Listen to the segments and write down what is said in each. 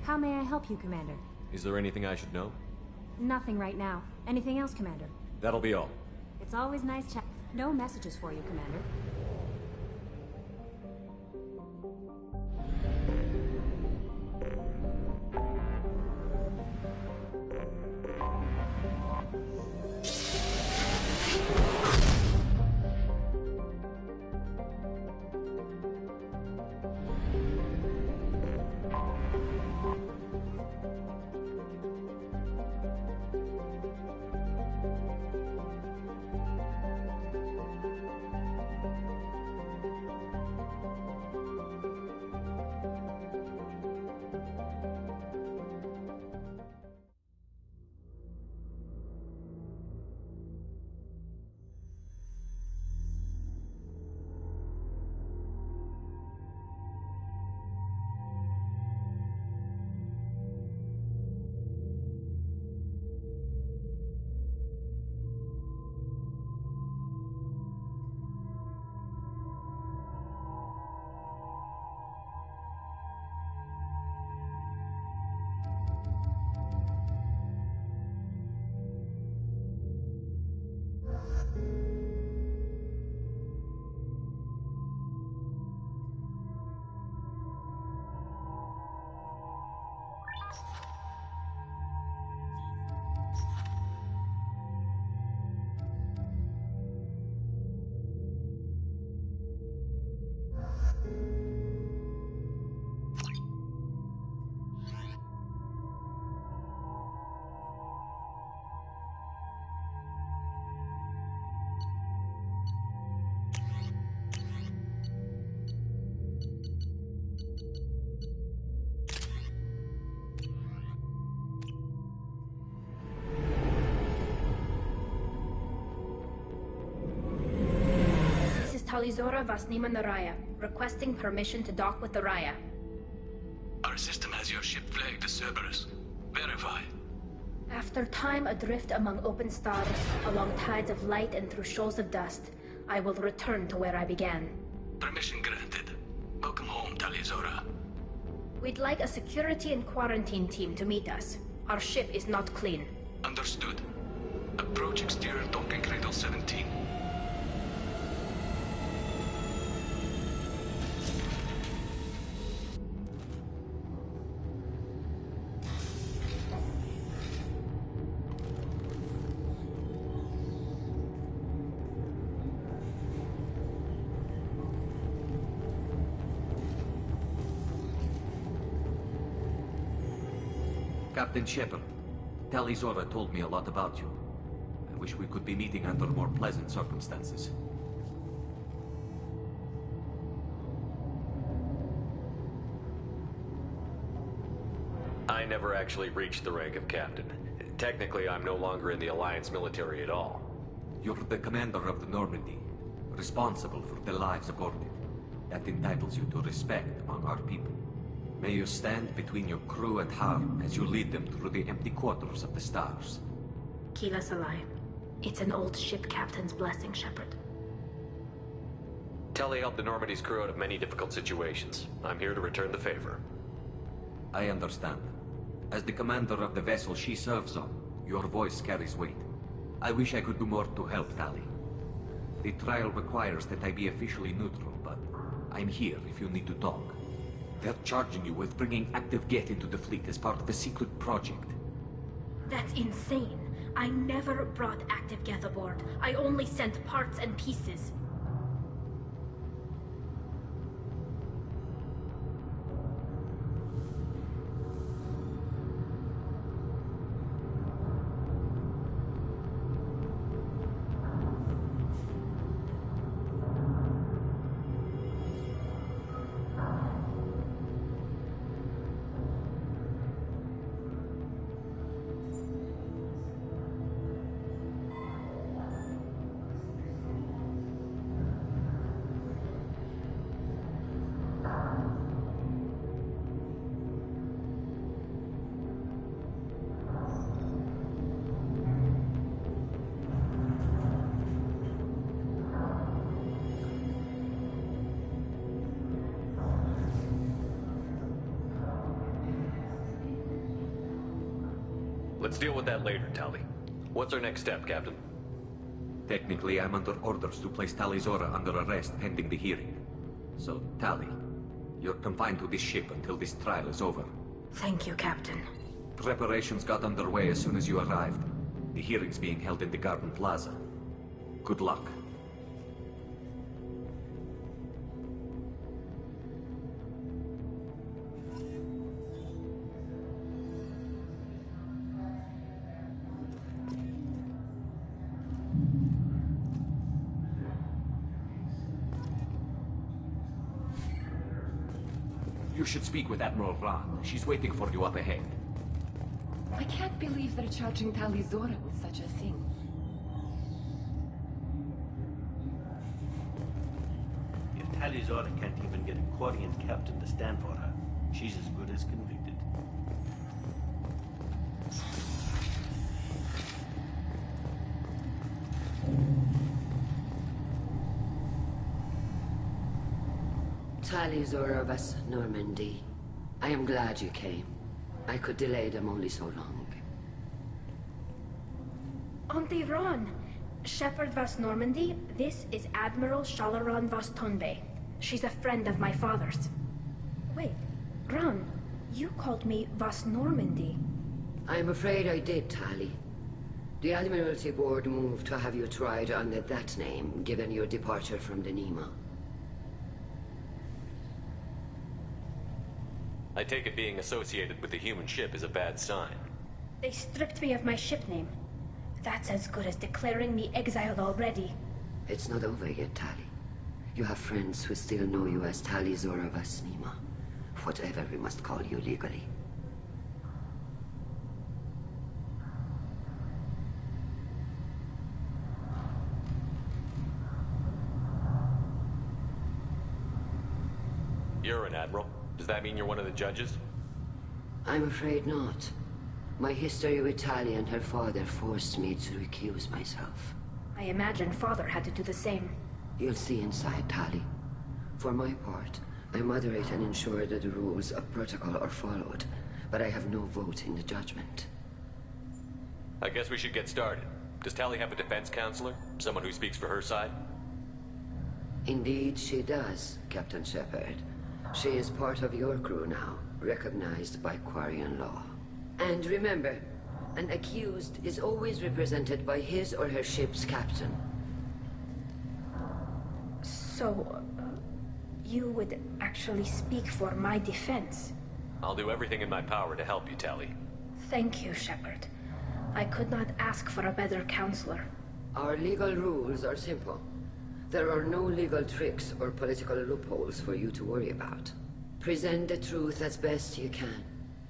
How may I help you, Commander? Is there anything I should know? Nothing right now. Anything else, Commander? That'll be all. It's always nice chat. No messages for you, Commander. Talizora Vasnima Naraya, requesting permission to dock with the Raya. Our system has your ship flagged as Cerberus. Verify. After time adrift among open stars, along tides of light and through shoals of dust, I will return to where I began. Permission granted. Welcome home, Talizora. We'd like a security and quarantine team to meet us. Our ship is not clean. Understood. Approach exterior docking cradle 17. Captain Shepard, Talizora told me a lot about you. I wish we could be meeting under more pleasant circumstances. I never actually reached the rank of captain. Technically, I'm no longer in the Alliance military at all. You're the commander of the Normandy, responsible for the lives aboard it. That entitles you to respect among our people. May you stand between your crew and harm as you lead them through the empty quarters of the stars. Kila Salai. It's an old ship captain's blessing, Shepard. Telly helped the Normandy's crew out of many difficult situations. I'm here to return the favor. I understand. As the commander of the vessel she serves on, your voice carries weight. I wish I could do more to help Tali. The trial requires that I be officially neutral, but I'm here if you need to talk. They're charging you with bringing active Geth into the fleet as part of a secret project. That's insane. I never brought active Geth aboard. I only sent parts and pieces. Let's deal with that later, Tali. What's our next step, Captain? Technically, I'm under orders to place Tali Zora under arrest pending the hearing. So, Tali, you're confined to this ship until this trial is over. Thank you, Captain. Preparations got underway as soon as you arrived. The hearing's being held in the Garden Plaza. Good luck. You should speak with Admiral Ron. She's waiting for you up ahead. I can't believe they're charging Tali Zora with such a thing. If Tali Zora can't even get a Quarian captain to stand for her, she's as good as convicted. Tali Zora of us, Normandy. I am glad you came. I could delay them only so long. Auntie Ron, Shepherd Vas Normandy, this is Admiral Shalaran Vas Tonbe. She's a friend of my father's. Wait, Ron, you called me Vas Normandy. I'm afraid I did, Tali. The Admiralty Board moved to have you tried under that name, given your departure from the Nima. I take it being associated with the human ship is a bad sign. They stripped me of my ship name. That's as good as declaring me exiled already. It's not over yet, Tali. You have friends who still know you as Tali Zora Vas Nima. Whatever we must call you legally. You're an admiral. Does that mean you're one of the judges? I'm afraid not. My history with Tali and her father forced me to recuse myself. I imagine father had to do the same. You'll see inside, Tali. For my part, I moderate and ensure that the rules of protocol are followed, but I have no vote in the judgment. I guess we should get started. Does Tali have a defense counselor? Someone who speaks for her side? Indeed, she does, Captain Shepard. She is part of your crew now, recognized by Quarian law. And remember, an accused is always represented by his or her ship's captain. So, you would actually speak for my defense? I'll do everything in my power to help you, Tali. Thank you, Shepard. I could not ask for a better counselor. Our legal rules are simple. There are no legal tricks or political loopholes for you to worry about. Present the truth as best you can.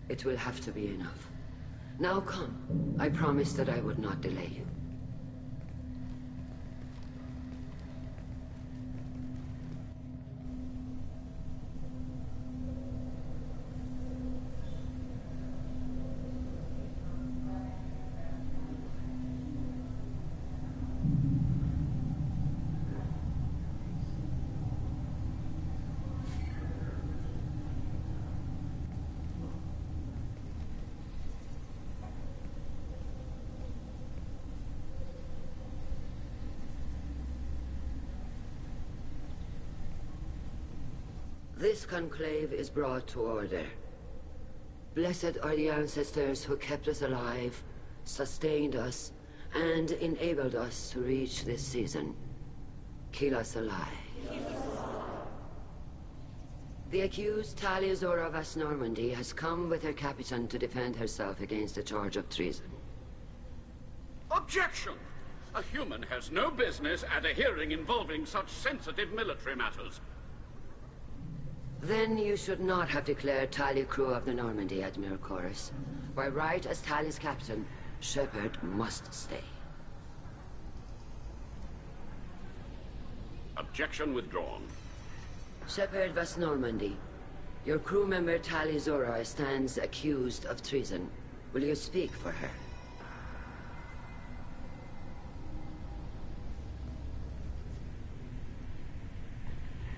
It will have to be enough. Now come. I promised that I would not delay you. This conclave is brought to order. Blessed are the ancestors who kept us alive, sustained us, and enabled us to reach this season. Keep us alive. The accused Tali Zora Vas Normandy has come with her captain to defend herself against the charge of treason. Objection! A human has no business at a hearing involving such sensitive military matters. Then you should not have declared Tali crew of the Normandy, Admiral Chorus. By right as Tali's captain, Shepard must stay. Objection withdrawn. Shepard Vas Normandy, your crew member Tali Zora stands accused of treason. Will you speak for her?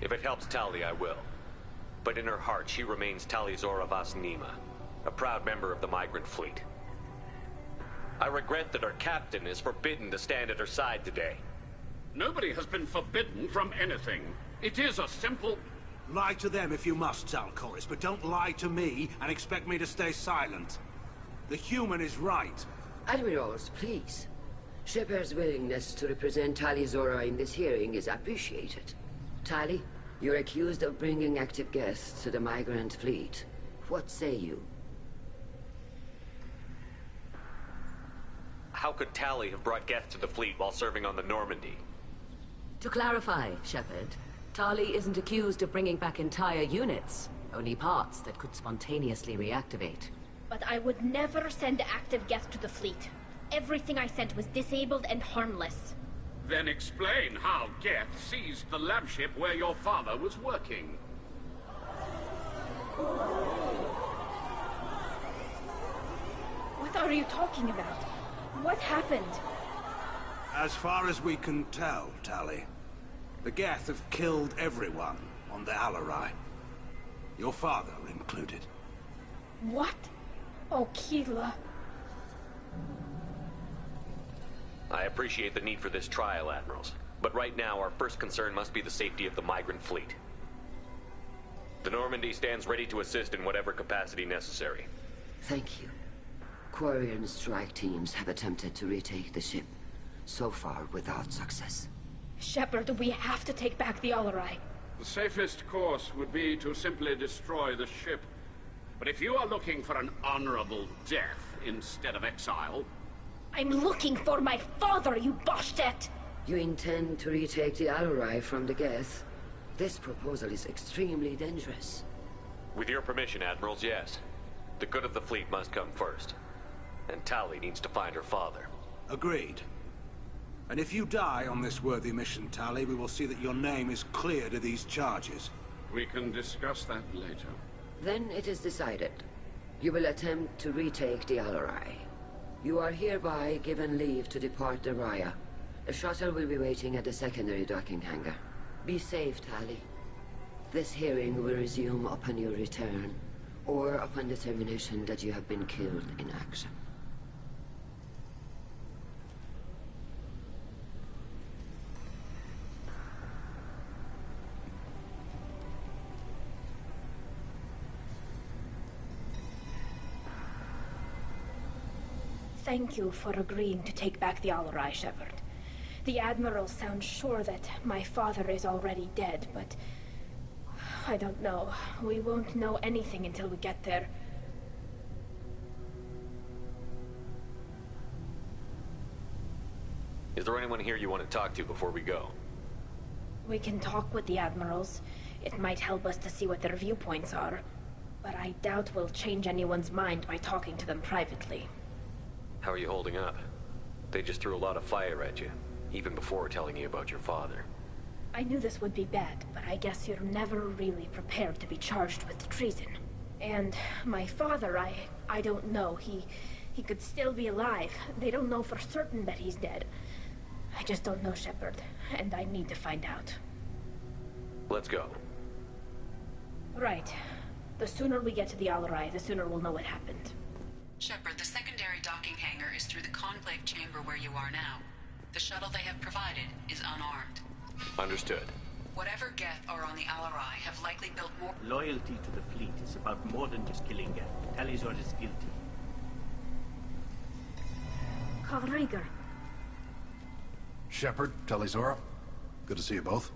If it helps Tali, I will. But in her heart, she remains Tali Zora Vas Nima, a proud member of the migrant fleet. I regret that our captain is forbidden to stand at her side today. Nobody has been forbidden from anything. It is a simple... Lie to them if you must, Zalcoris, but don't lie to me and expect me to stay silent. The human is right. Admirals, please. Shepard's willingness to represent Tali Zora in this hearing is appreciated. Tali, you're accused of bringing active guests to the migrant fleet. What say you? How could Tali have brought guests to the fleet while serving on the Normandy? To clarify, Shepard, Tali isn't accused of bringing back entire units, only parts that could spontaneously reactivate. But I would never send active guests to the fleet. Everything I sent was disabled and harmless. Then explain how Geth seized the lab ship where your father was working. What are you talking about? What happened? As far as we can tell, Tali, the Geth have killed everyone on the Alarai. Your father included. What? Oh, Keela. I appreciate the need for this trial, Admirals. But right now, our first concern must be the safety of the migrant fleet. The Normandy stands ready to assist in whatever capacity necessary. Thank you. Quarian strike teams have attempted to retake the ship, so far without success. Shepard, we have to take back the Alarai. The safest course would be to simply destroy the ship. But if you are looking for an honorable death instead of exile... I'm looking for my father, you bastet! You intend to retake the Alarai from the Geth? This proposal is extremely dangerous. With your permission, Admirals, yes. The good of the fleet must come first. And Tali needs to find her father. Agreed. And if you die on this worthy mission, Tali, we will see that your name is cleared of these charges. We can discuss that later. Then it is decided. You will attempt to retake the Alarai. You are hereby given leave to depart the Raya. The shuttle will be waiting at the secondary docking hangar. Be safe, Tali. This hearing will resume upon your return, or upon determination that you have been killed in action. Thank you for agreeing to take back the Alarai, Shepard. The Admiral sounds sure that my father is already dead, but... I don't know. We won't know anything until we get there. Is there anyone here you want to talk to before we go? We can talk with the Admirals. It might help us to see what their viewpoints are. But I doubt we'll change anyone's mind by talking to them privately. How are you holding up? They just threw a lot of fire at you, even before telling you about your father. I knew this would be bad, but I guess you're never really prepared to be charged with treason. And my father, I don't know. He could still be alive. They don't know for certain that he's dead. I just don't know, Shepard, and I need to find out. Let's go. Right. The sooner we get to the Alarai, the sooner we'll know what happened. Shepard, the secondary docking hangar is through the conclave chamber where you are now. The shuttle they have provided is unarmed. Understood. Whatever Geth are on the Alarai have likely built more... Loyalty to the fleet is about more than just killing Geth. Tali Zora is guilty. Kalrieger. Shepard, Tali Zora. Good to see you both.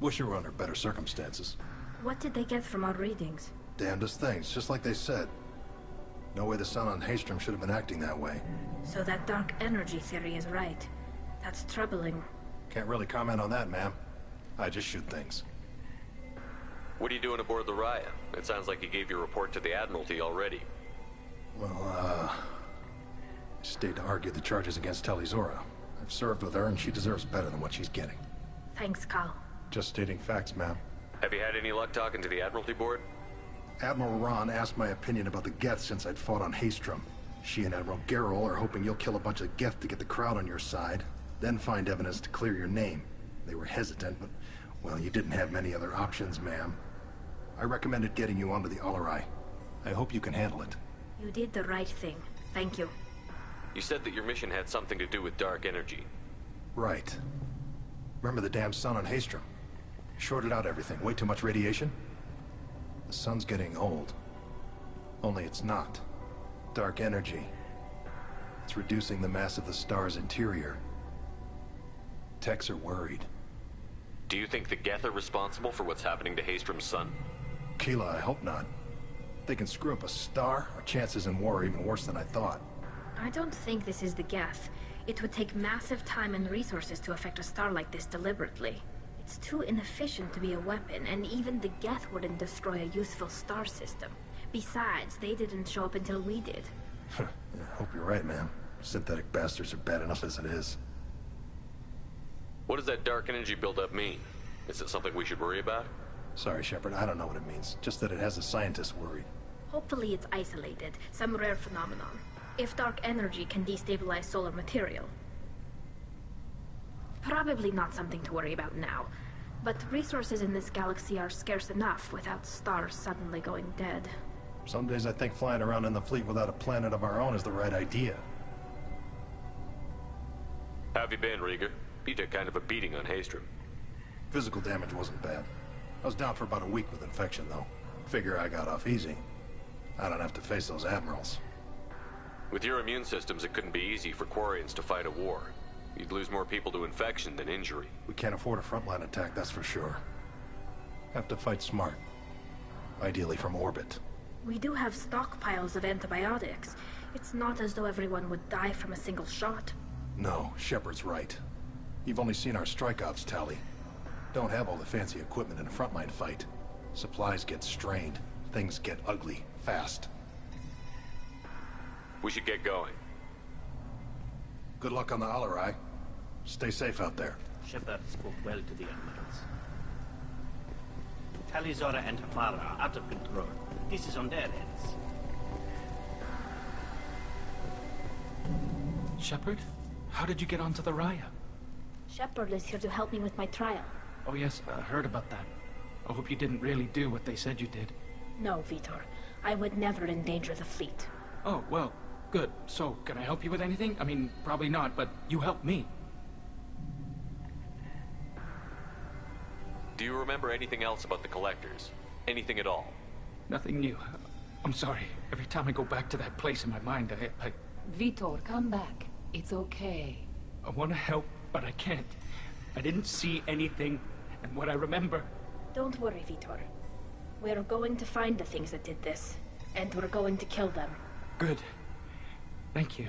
Wish you were under better circumstances. What did they get from our readings? Damnedest things, just like they said. No way the sun on Haystrom should have been acting that way. So that dark energy theory is right. That's troubling. Can't really comment on that, ma'am. I just shoot things. What are you doing aboard the Raya? It sounds like you gave your report to the Admiralty already. Well, stayed to argue the charges against Tali Zora. I've served with her, and she deserves better than what she's getting. Thanks, Kal. Just stating facts, ma'am. Have you had any luck talking to the Admiralty board? Admiral Ron asked my opinion about the Geth since I'd fought on Haystrom. She and Admiral Gerrel are hoping you'll kill a bunch of Geth to get the crowd on your side, then find evidence to clear your name. They were hesitant, but, well, you didn't have many other options, ma'am. I recommended getting you onto the Alarai. I hope you can handle it. You did the right thing. Thank you. You said that your mission had something to do with dark energy. Right. Remember the damn sun on Haestrom? Shorted out everything. Way too much radiation? The sun's getting old. Only it's not. Dark energy. It's reducing the mass of the star's interior. Techs are worried. Do you think the Geth are responsible for what's happening to Haestrom's sun? Keela, I hope not. If they can screw up a star, our chances in war are even worse than I thought. I don't think this is the Geth. It would take massive time and resources to affect a star like this deliberately. It's too inefficient to be a weapon, and even the Geth wouldn't destroy a useful star system. Besides, they didn't show up until we did. Yeah, I hope you're right, man. Synthetic bastards are bad enough as it is. What does that dark energy buildup mean? Is it something we should worry about? Sorry, Shepard, I don't know what it means. Just that it has the scientists worried. Hopefully it's isolated, some rare phenomenon. If dark energy can destabilize solar material. Probably not something to worry about now. But resources in this galaxy are scarce enough without stars suddenly going dead. Some days I think flying around in the fleet without a planet of our own is the right idea. How have you been, Rieger? You took kind of a beating on Haestrom. Physical damage wasn't bad. I was down for about a week with infection, though. Figure I got off easy. I don't have to face those admirals. With your immune systems, it couldn't be easy for Quarians to fight a war. You'd lose more people to infection than injury. We can't afford a frontline attack, that's for sure. Have to fight smart. Ideally from orbit. We do have stockpiles of antibiotics. It's not as though everyone would die from a single shot. No, Shepard's right. You've only seen our strikeouts tally. Don't have all the fancy equipment in a frontline fight. Supplies get strained. Things get ugly, fast. We should get going. Good luck on the Alarai. Stay safe out there. Shepard spoke well to the admirals. Talizora and Hafara are out of control. This is on their heads. Shepard? How did you get onto the Raya? Shepard is here to help me with my trial. Oh yes, I heard about that. I hope you didn't really do what they said you did. No, Vitor. I would never endanger the fleet. Oh, well, good. So, can I help you with anything? I mean, probably not, but you helped me. Do you remember anything else about the Collectors? Anything at all? Nothing new. I'm sorry. Every time I go back to that place in my mind, I... Vitor, come back. It's okay. I want to help, but I can't. I didn't see anything, and what I remember... Don't worry, Vitor. We're going to find the things that did this, and we're going to kill them. Good. Thank you.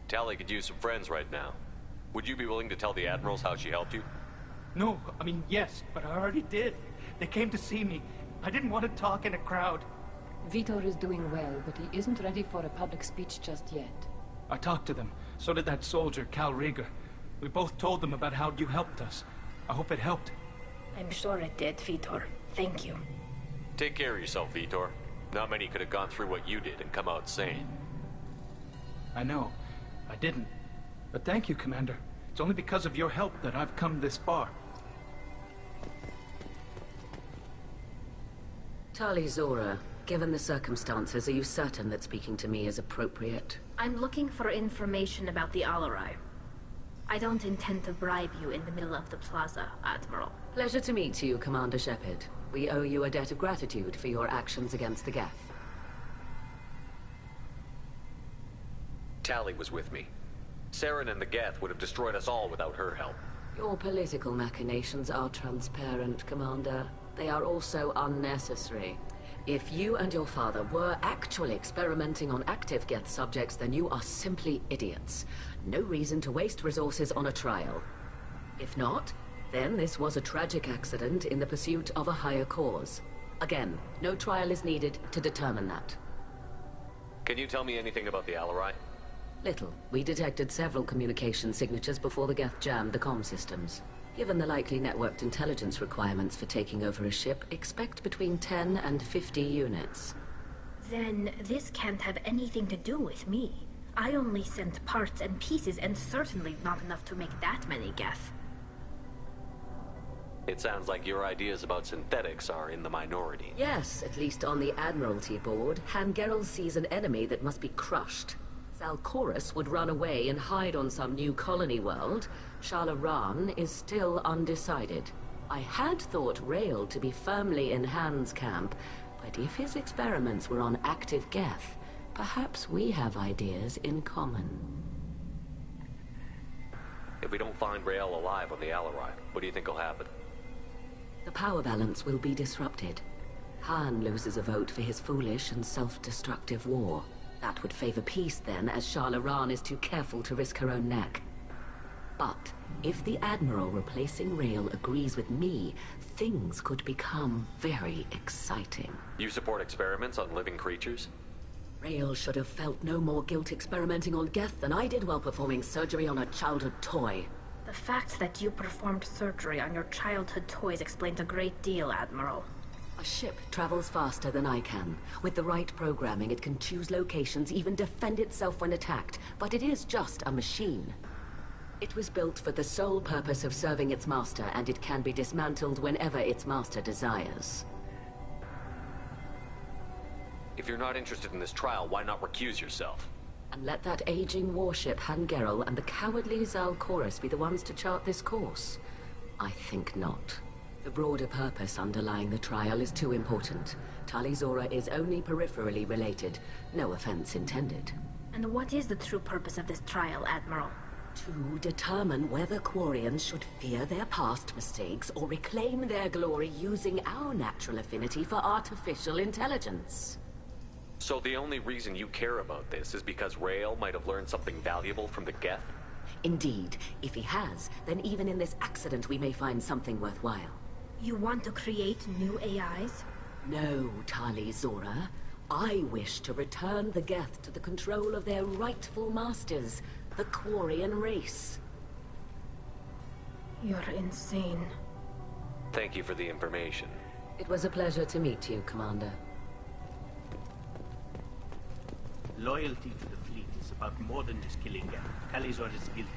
Tali could use some friends right now. Would you be willing to tell the Admirals how she helped you? No, I mean, yes, but I already did. They came to see me. I didn't want to talk in a crowd. Vitor is doing well, but he isn't ready for a public speech just yet. I talked to them. So did that soldier, Cal Rieger. We both told them about how you helped us. I hope it helped. I'm sure it did, Vitor. Thank you. Take care of yourself, Vitor. Not many could have gone through what you did and come out sane. I know. I didn't. But thank you, Commander. It's only because of your help that I've come this far. Tali Zora, given the circumstances, are you certain that speaking to me is appropriate? I'm looking for information about the Alarai. I don't intend to bribe you in the middle of the plaza, Admiral. Pleasure to meet you, Commander Shepard. We owe you a debt of gratitude for your actions against the Geth. Tali was with me. Saren and the Geth would have destroyed us all without her help. Your political machinations are transparent, Commander. They are also unnecessary. If you and your father were actually experimenting on active Geth subjects, then you are simply idiots. No reason to waste resources on a trial. If not, then this was a tragic accident in the pursuit of a higher cause. Again, no trial is needed to determine that. Can you tell me anything about the Alarai? Little. We detected several communication signatures before the Geth jammed the comm systems. Given the likely networked intelligence requirements for taking over a ship, expect between 10 and 50 units. Then this can't have anything to do with me. I only sent parts and pieces, and certainly not enough to make that many Geth. It sounds like your ideas about synthetics are in the minority. Yes, at least on the Admiralty board, Han Gerrel sees an enemy that must be crushed. Zalcorus would run away and hide on some new colony world, Shalaran is still undecided. I had thought Rael to be firmly in Han's camp, but if his experiments were on active Geth, perhaps we have ideas in common. If we don't find Rael alive on the Alarai, what do you think will happen? The power balance will be disrupted. Han loses a vote for his foolish and self-destructive war. That would favor peace then, as Shalaran is too careful to risk her own neck. But if the Admiral replacing Rael agrees with me, things could become very exciting. You support experiments on living creatures? Rael should have felt no more guilt experimenting on Geth than I did while performing surgery on a childhood toy. The fact that you performed surgery on your childhood toys explains a great deal, Admiral. A ship travels faster than I can. With the right programming, it can choose locations, even defend itself when attacked. But it is just a machine. It was built for the sole purpose of serving its master, and it can be dismantled whenever its master desires. If you're not interested in this trial, why not recuse yourself? And let that aging warship Hangerel and the cowardly Zalcorus be the ones to chart this course? I think not. The broader purpose underlying the trial is too important. Talizora is only peripherally related. No offense intended. And what is the true purpose of this trial, Admiral? To determine whether Quarians should fear their past mistakes or reclaim their glory using our natural affinity for artificial intelligence. So the only reason you care about this is because Rael might have learned something valuable from the Geth? Indeed. If he has, then even in this accident we may find something worthwhile. You want to create new AIs? No, Talizora. I wish to return the Geth to the control of their rightful masters, the Quarian race. You're insane. Thank you for the information. It was a pleasure to meet you, Commander. Loyalty to the fleet is about more than just killing Geth. Talizor is guilty.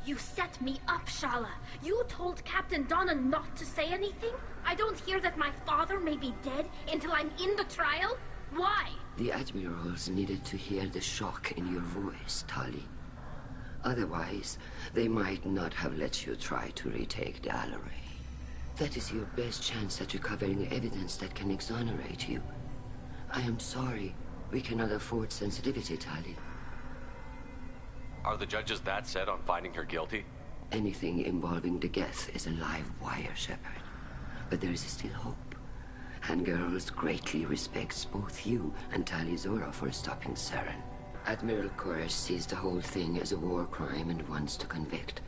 You set me up, Shala. You told Captain Donna not to say anything? I don't hear that my father may be dead until I'm in the trial? Why? The Admirals needed to hear the shock in your voice, Tali. Otherwise, they might not have let you try to retake the Alarai. That is your best chance at recovering evidence that can exonerate you. I am sorry. We cannot afford sensitivity, Tali. Are the judges that set on finding her guilty? Anything involving the Geth is a live wire, Shepard. But there is still hope. Hangirls greatly respects both you and Talizora for stopping Saren. Admiral Koresh sees the whole thing as a war crime and wants to convict.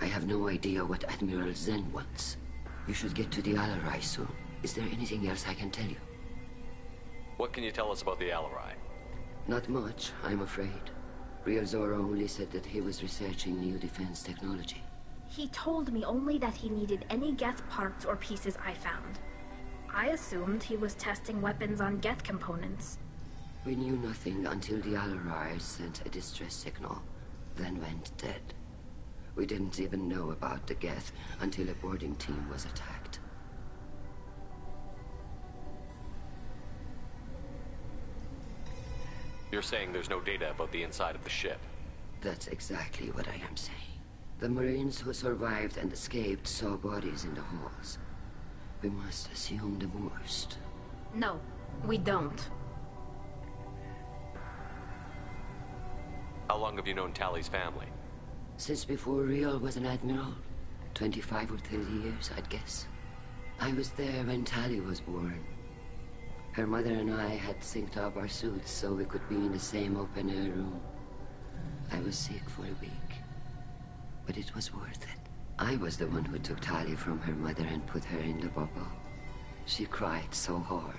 I have no idea what Admiral Zen wants. You should get to the Alarai soon. Is there anything else I can tell you? What can you tell us about the Alarai? Not much, I'm afraid. Real Zora only said that he was researching new defense technology. He told me only that he needed any Geth parts or pieces I found. I assumed he was testing weapons on Geth components. We knew nothing until the Alarai sent a distress signal, then went dead. We didn't even know about the Geth until a boarding team was attacked. You're saying there's no data about the inside of the ship? That's exactly what I am saying. The Marines who survived and escaped saw bodies in the halls. We must assume the worst. No, we don't. How long have you known Tali's family? Since before Real was an admiral. 25 or 30 years, I'd guess. I was there when Tali was born. Her mother and I had synced up our suits so we could be in the same open-air room. I was sick for a week, but it was worth it. I was the one who took Tali from her mother and put her in the bubble. She cried so hard.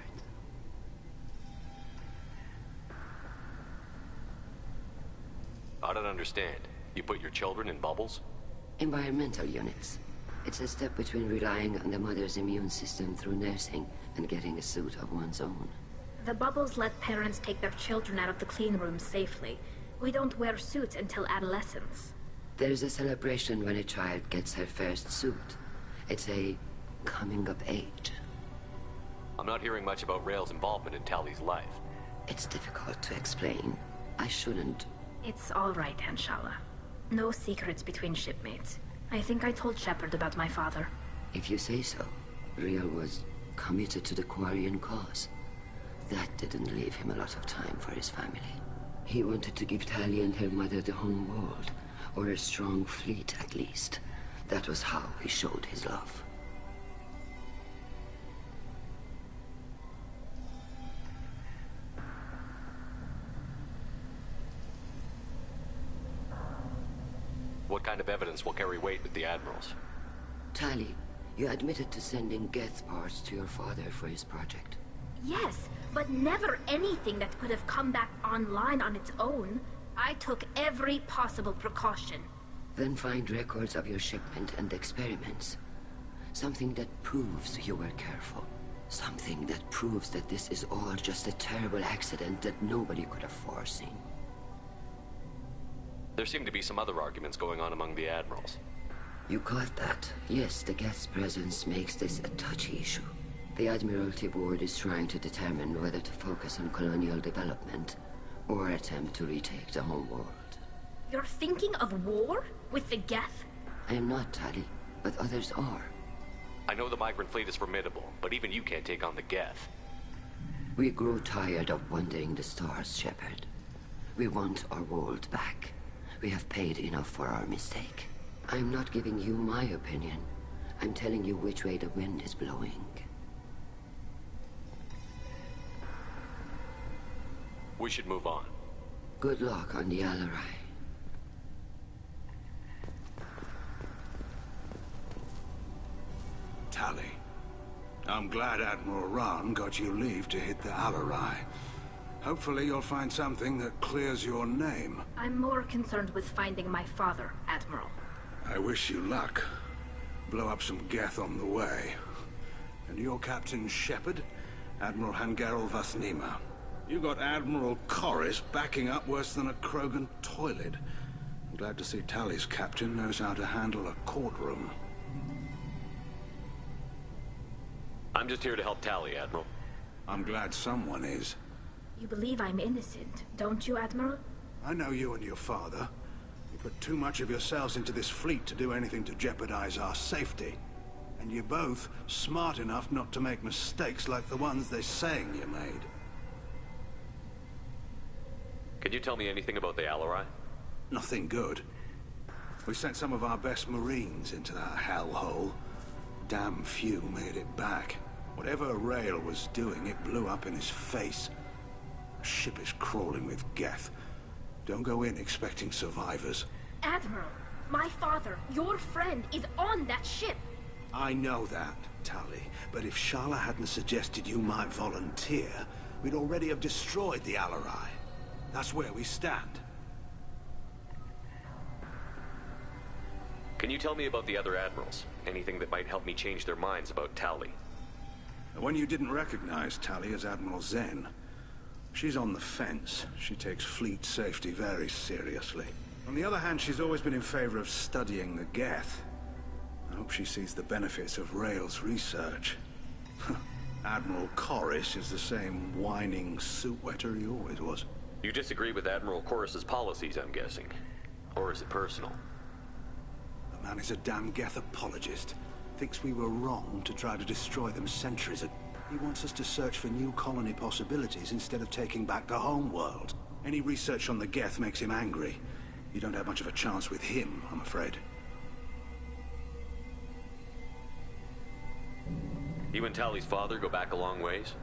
I don't understand. You put your children in bubbles? Environmental units. It's a step between relying on the mother's immune system through nursing and getting a suit of one's own. The bubbles let parents take their children out of the clean rooms safely. We don't wear suits until adolescence. There's a celebration when a child gets her first suit. It's a coming of age. I'm not hearing much about Rael's involvement in Tally's life. It's difficult to explain. I shouldn't. It's all right, Anshala. No secrets between shipmates. I think I told Shepard about my father. If you say so. Rael was committed to the Quarian cause. That didn't leave him a lot of time for his family. He wanted to give Tali and her mother the home world, or a strong fleet at least. That was how he showed his love. What kind of evidence will carry weight with the Admirals? Tali, you admitted to sending Geth parts to your father for his project. Yes, but never anything that could have come back online on its own. I took every possible precaution. Then find records of your shipment and experiments. Something that proves you were careful. Something that proves that this is all just a terrible accident that nobody could have foreseen. There seem to be some other arguments going on among the Admirals. You caught that? Yes, the Geth's presence makes this a touchy issue. The Admiralty Board is trying to determine whether to focus on colonial development or attempt to retake the home world. You're thinking of war? With the Geth? I am not, Tali, but others are. I know the migrant fleet is formidable, but even you can't take on the Geth. We grow tired of wandering the stars, Shepard. We want our world back. We have paid enough for our mistake. I'm not giving you my opinion. I'm telling you which way the wind is blowing. We should move on. Good luck on the Alarai. Tali, I'm glad Admiral Rahn got you leave to hit the Alarai. Hopefully you'll find something that clears your name. I'm more concerned with finding my father, Admiral. I wish you luck. Blow up some Geth on the way. And your Captain Shepard, Admiral Hangarel Vasnima. You got Admiral Corris backing up worse than a Krogan toilet. I'm glad to see Tali's captain knows how to handle a courtroom. I'm just here to help Tali, Admiral. I'm glad someone is. You believe I'm innocent, don't you, Admiral? I know you and your father. You put too much of yourselves into this fleet to do anything to jeopardize our safety. And you're both smart enough not to make mistakes like the ones they're saying you made. Can you tell me anything about the Alarai? Nothing good. We sent some of our best Marines into that hellhole. Damn few made it back. Whatever Rael was doing, it blew up in his face. The ship is crawling with Geth. Don't go in expecting survivors. Admiral, my father, your friend, is on that ship. I know that, Tali. But if Shala hadn't suggested you might volunteer, we'd already have destroyed the Alarai. That's where we stand. Can you tell me about the other Admirals? Anything that might help me change their minds about Tali? The one you didn't recognize, Tali, is Admiral Zen. She's on the fence. She takes fleet safety very seriously. On the other hand, she's always been in favor of studying the Geth. I hope she sees the benefits of Rael's research. Admiral Corris is the same whining suit-wetter he always was. You disagree with Admiral Corris's policies, I'm guessing. Or is it personal? The man is a damn Geth apologist. Thinks we were wrong to try to destroy them centuries ago. He wants us to search for new colony possibilities instead of taking back the home world. Any research on the Geth makes him angry. You don't have much of a chance with him, I'm afraid. You and Tali's father go back a long ways?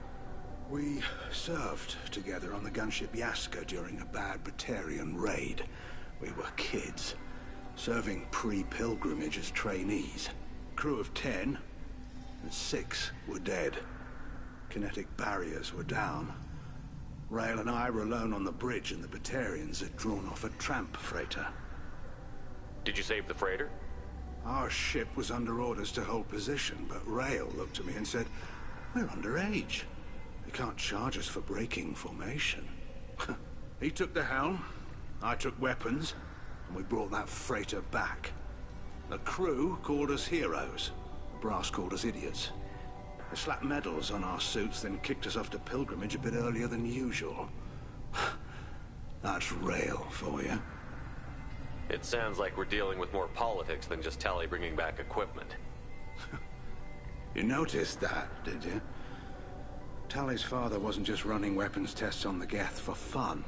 We served together on the gunship Yaska during a bad Batarian raid. We were kids, serving pre-pilgrimage as trainees. Crew of 10, and 6 were dead. Kinetic barriers were down. Rael and I were alone on the bridge, and the Batarians had drawn off a tramp freighter. Did you save the freighter? Our ship was under orders to hold position, but Rael looked at me and said, "We're underage. They can't charge us for breaking formation." He took the helm, I took weapons, and we brought that freighter back. The crew called us heroes. brass called us idiots. They slapped medals on our suits, then kicked us off to pilgrimage a bit earlier than usual. That's rail for you. It sounds like we're dealing with more politics than just Tali bringing back equipment. You noticed that, did you? Tali's father wasn't just running weapons tests on the Geth for fun.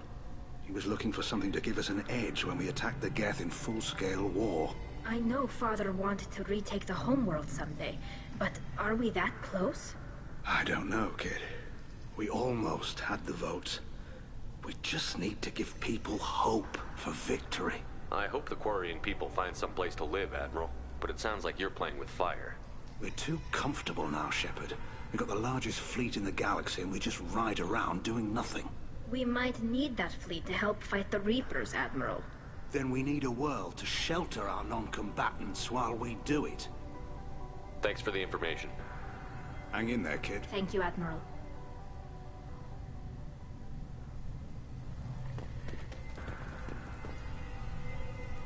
He was looking for something to give us an edge when we attacked the Geth in full-scale war. I know Father wanted to retake the homeworld someday, but are we that close? I don't know, kid. We almost had the votes. We just need to give people hope for victory. I hope the Quarian people find some place to live, Admiral. But it sounds like you're playing with fire. We're too comfortable now, Shepard. We've got the largest fleet in the galaxy and we just ride around doing nothing. We might need that fleet to help fight the Reapers, Admiral. Then we need a world to shelter our non-combatants while we do it. Thanks for the information. Hang in there, kid. Thank you, Admiral.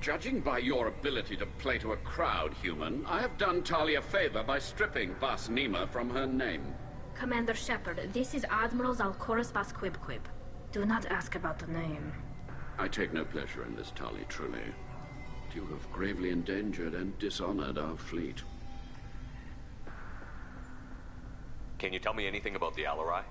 Judging by your ability to play to a crowd, human, I have done Tali a favor by stripping Vas Nima from her name. Commander Shepard, this is Admiral Zalkoris Vas Quib. Do not ask about the name. I take no pleasure in this, Tali, truly. You have gravely endangered and dishonored our fleet. Can you tell me anything about the Alarai?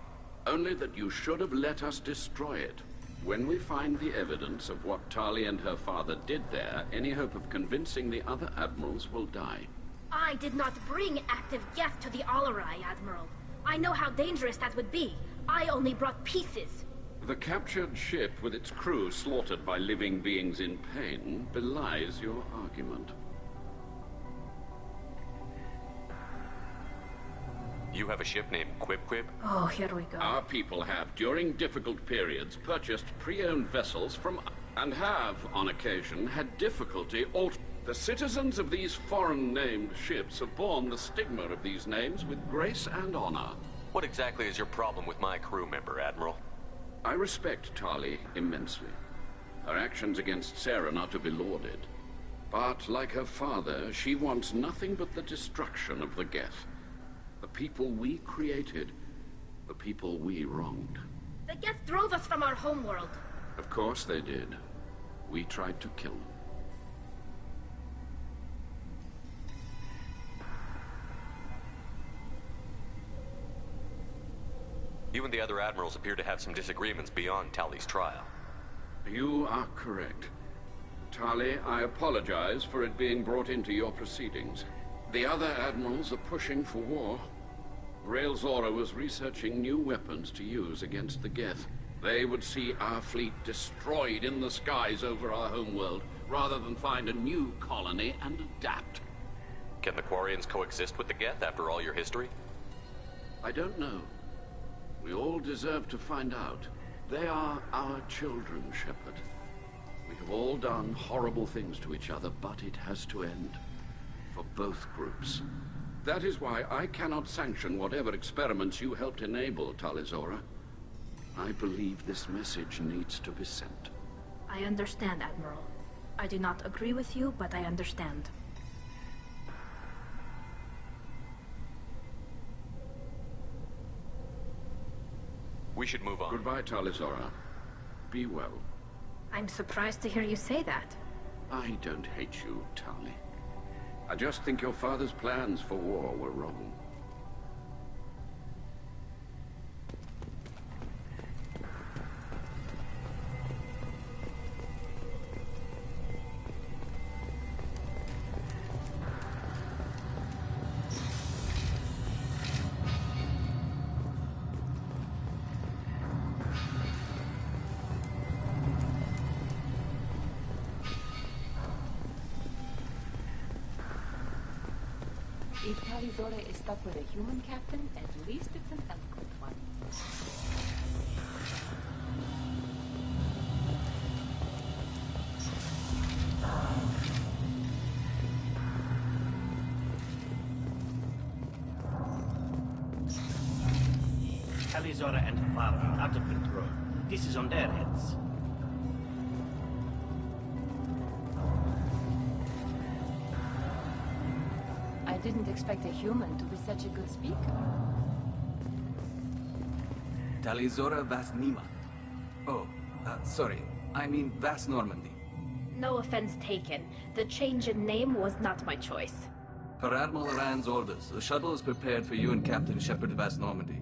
Only that you should have let us destroy it. When we find the evidence of what Tali and her father did there, any hope of convincing the other admirals will die. I did not bring active Geth to the Alarai, Admiral. I know how dangerous that would be. I only brought pieces. The captured ship with its crew slaughtered by living beings in pain belies your argument. You have a ship named Quib? Oh, here we go. Our people have, during difficult periods, purchased pre-owned vessels from... and have, on occasion, had difficulty The citizens of these foreign-named ships have borne the stigma of these names with grace and honor. What exactly is your problem with my crew member, Admiral? I respect Tali immensely. Her actions against Saren are to be lauded. But, like her father, she wants nothing but the destruction of the Geth. The people we created, the people we wronged. The Geth drove us from our homeworld. Of course they did. We tried to kill them. You and the other admirals appear to have some disagreements beyond Tali's trial. You are correct. Tali, I apologize for it being brought into your proceedings. The other admirals are pushing for war. Rael Zora was researching new weapons to use against the Geth. They would see our fleet destroyed in the skies over our homeworld, rather than find a new colony and adapt. Can the Quarians coexist with the Geth after all your history? I don't know. We all deserve to find out. They are our children, Shepard. We have all done horrible things to each other, but it has to end. For both groups. That is why I cannot sanction whatever experiments you helped enable, Tali Zora. I believe this message needs to be sent. I understand, Admiral. I do not agree with you, but I understand. We should move on. Goodbye, Tali Zora. Be well. I'm surprised to hear you say that. I don't hate you, Tali. I just think your father's plans for war were wrong. If Tali Zora is stuck with a human captain, at least it's an eloquent one. Tali Zora and her father are out of control. This is on their heads. I didn't expect a human to be such a good speaker. Talizora Vas Nima. Oh, sorry. I mean Vas Normandy. No offense taken. The change in name was not my choice. Per Admiral Rand's orders, the shuttle is prepared for you and Captain Shepard Vas Normandy.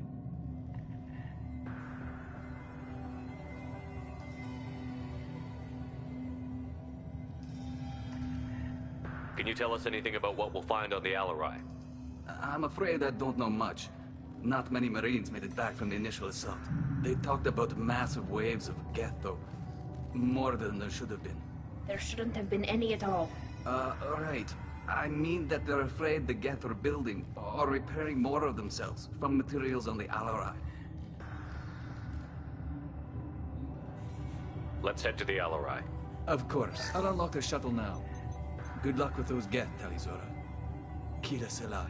Can you tell us anything about what we'll find on the Alarai? I'm afraid I don't know much. Not many Marines made it back from the initial assault. They talked about massive waves of Geth, though. More than there should have been. There shouldn't have been any at all. Right. I mean that they're afraid the Geth are building or repairing more of themselves from materials on the Alarai. Let's head to the Alarai. Of course. I'll unlock the shuttle now. Good luck with those Geth, Talizora. Kira Selai.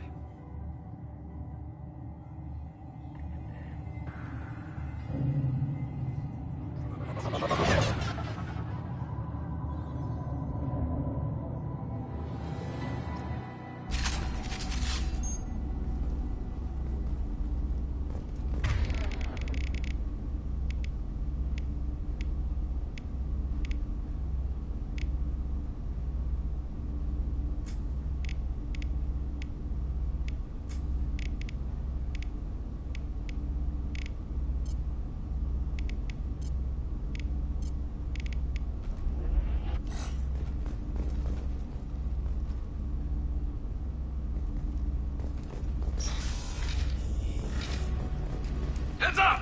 Heads up!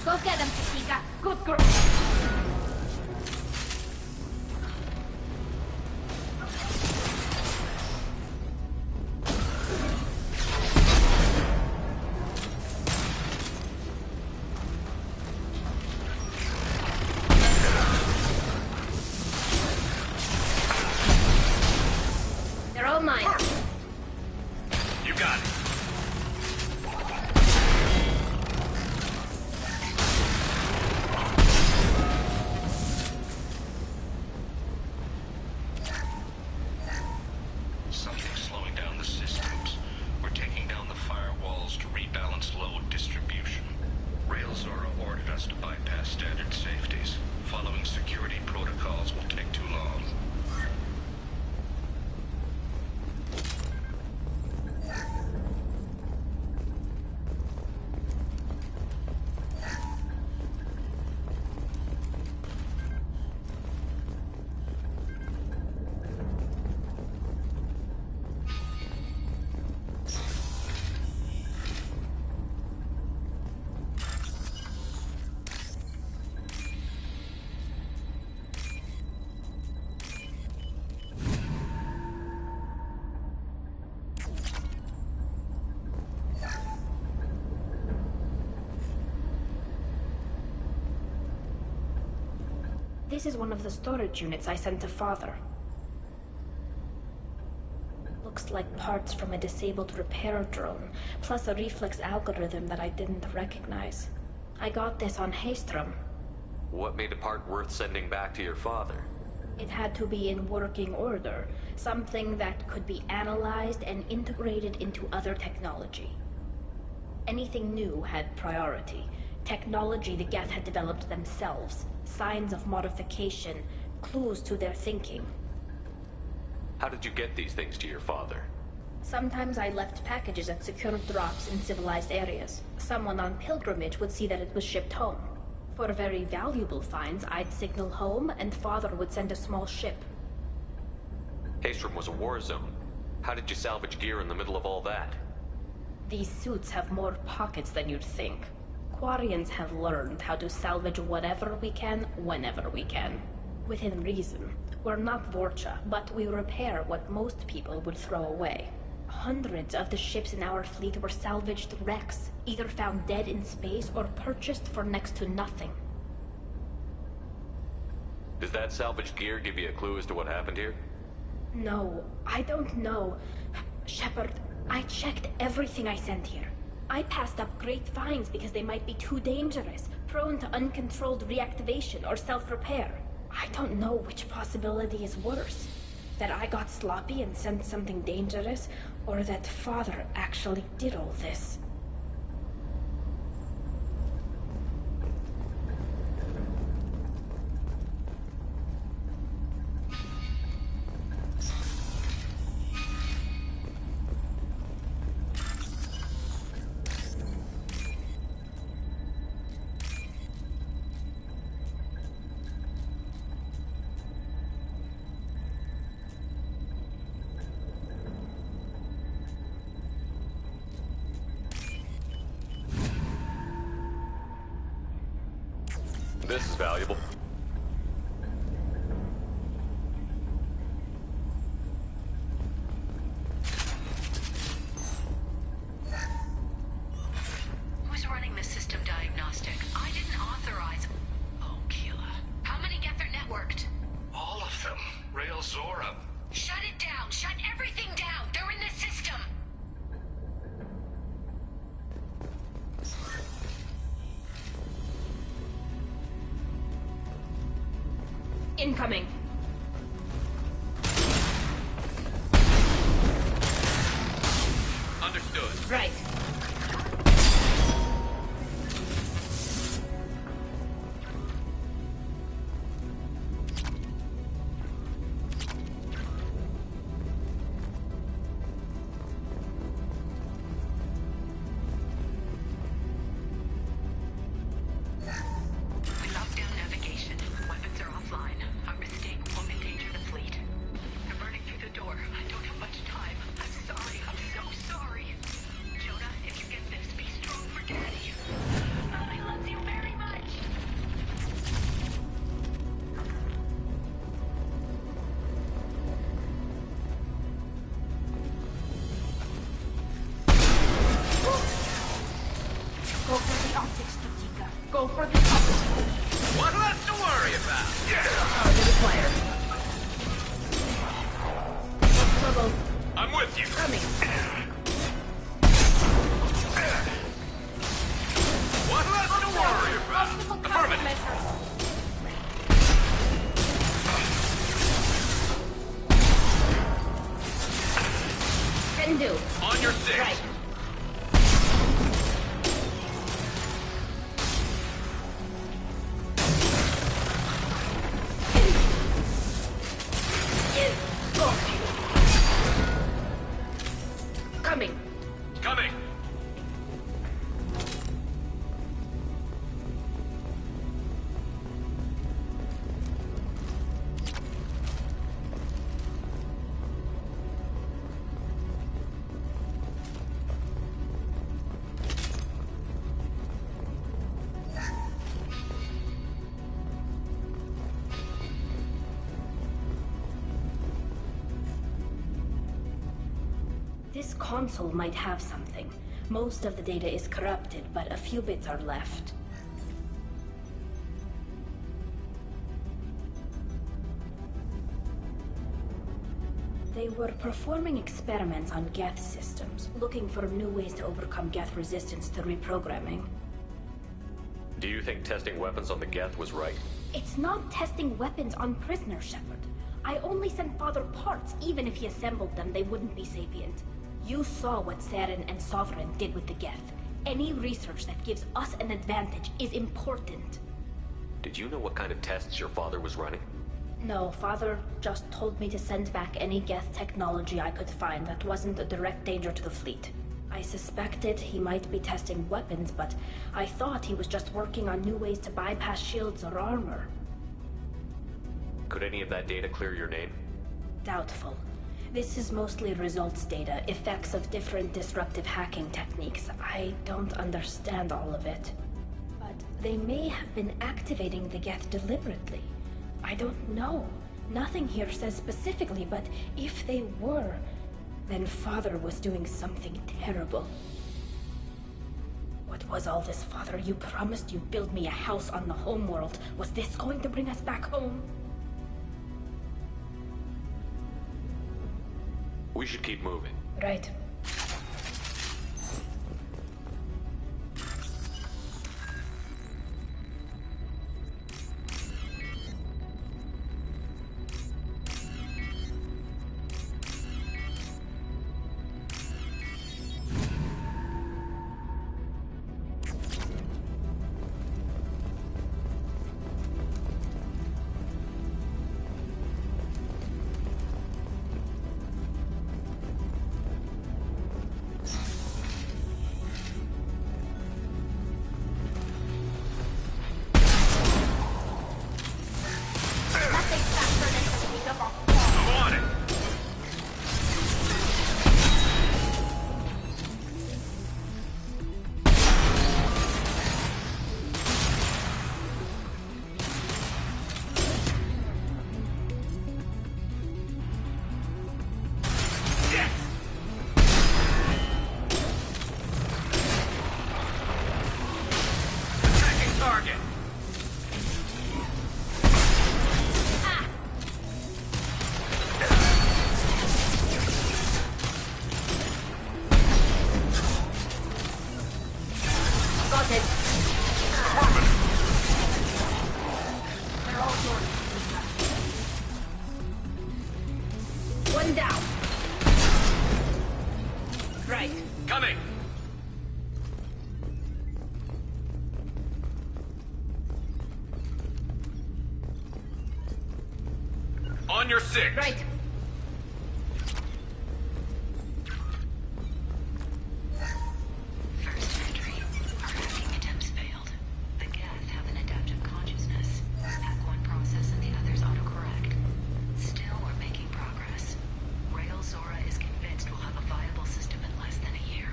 Go get him, Sakika. Good girl. They're all mine. You got it. Something's slowing down the systems. We're taking down the firewalls to rebalance load distribution. Railzora ordered us to bypass standard safeties. Following security protocols will take too long. This is one of the storage units I sent to Father. Looks like parts from a disabled repair drone, plus a reflex algorithm that I didn't recognize. I got this on Haystrom. What made a part worth sending back to your father? It had to be in working order, something that could be analyzed and integrated into other technology. Anything new had priority. Technology the Geth had developed themselves, signs of modification, clues to their thinking. How did you get these things to your father? Sometimes I left packages at secure drops in civilized areas. Someone on pilgrimage would see that it was shipped home. For very valuable finds, I'd signal home, and Father would send a small ship. Haystrom was a war zone. How did you salvage gear in the middle of all that? These suits have more pockets than you'd think. Quarians have learned how to salvage whatever we can, whenever we can. Within reason. We're not Vorcha, but we repair what most people would throw away. Hundreds of the ships in our fleet were salvaged wrecks, either found dead in space or purchased for next to nothing. Does that salvaged gear give you a clue as to what happened here? No, I don't know. Shepard, I checked everything I sent here. I passed up great finds because they might be too dangerous. prone to uncontrolled reactivation or self-repair. I don't know which possibility is worse. That I got sloppy and sent something dangerous, or that Father actually did all this. This is valuable. Who's running the system diagnostic? I didn't authorize... Oh, killer. How many Geth are networked? All of them. Rail Zora. Shut it down! Shut everything down! They're in the system! Incoming. Understood. Right. We locked down navigation. Weapons are offline. Our mistake won't endanger the fleet. They're burning through the door. I don't have much time. I'm sorry. I'm so sorry. Jonah, if you get this, be strong for Daddy. I love you very much. Go for the optics, Tutika. Go for the optics. What left to worry about? Target acquired. No trouble. I'm with you. Coming. What left to worry about? Optical Affirmative. countermeasures. Can do. On your six. Right. Go. Coming. Coming. This console might have something. Most of the data is corrupted, but a few bits are left. They were performing experiments on Geth systems, looking for new ways to overcome Geth resistance to reprogramming. Do you think testing weapons on the Geth was right? It's not testing weapons on prisoners, Shepard. I only sent Father parts. Even if he assembled them, they wouldn't be sapient. You saw what Saren and Sovereign did with the Geth. Any research that gives us an advantage is important. Did you know what kind of tests your father was running? No, Father just told me to send back any Geth technology I could find that wasn't a direct danger to the fleet. I suspected he might be testing weapons, but I thought he was just working on new ways to bypass shields or armor. Could any of that data clear your name? Doubtful. This is mostly results data, effects of different disruptive hacking techniques. I don't understand all of it. But they may have been activating the Geth deliberately. I don't know. Nothing here says specifically, but if they were, then Father was doing something terrible. What was all this, Father? You promised you'd build me a house on the homeworld. Was this going to bring us back home? We should keep moving. Right. Coming! On your six! Right. First entry. Our hacking attempts failed. The Geth have an adaptive consciousness. Hack one process and the others autocorrect. Still, we're making progress. Rail Zora is convinced we'll have a viable system in less than a year.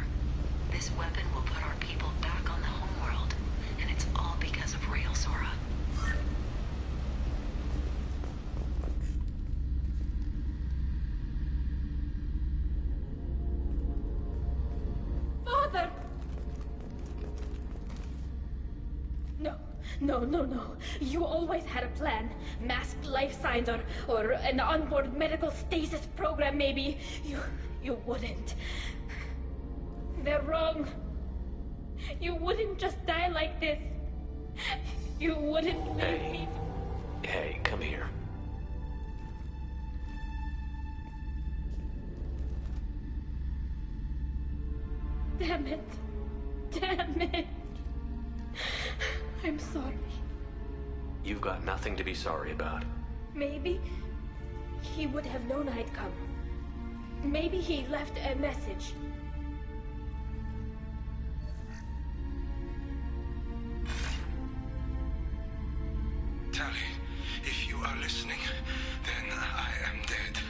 This weapon will put our people back on the homeworld, and it's all because of Rail Zora. Father! No. You always had a plan. Masked life signs or an onboard medical stasis program, maybe. You wouldn't. They're wrong. You wouldn't just die like this. You wouldn't leave me. Hey, come here. Damn it. I'm sorry. You've got nothing to be sorry about. Maybe he would have known I'd come. Maybe he left a message. Tally, if you are listening, then I am dead.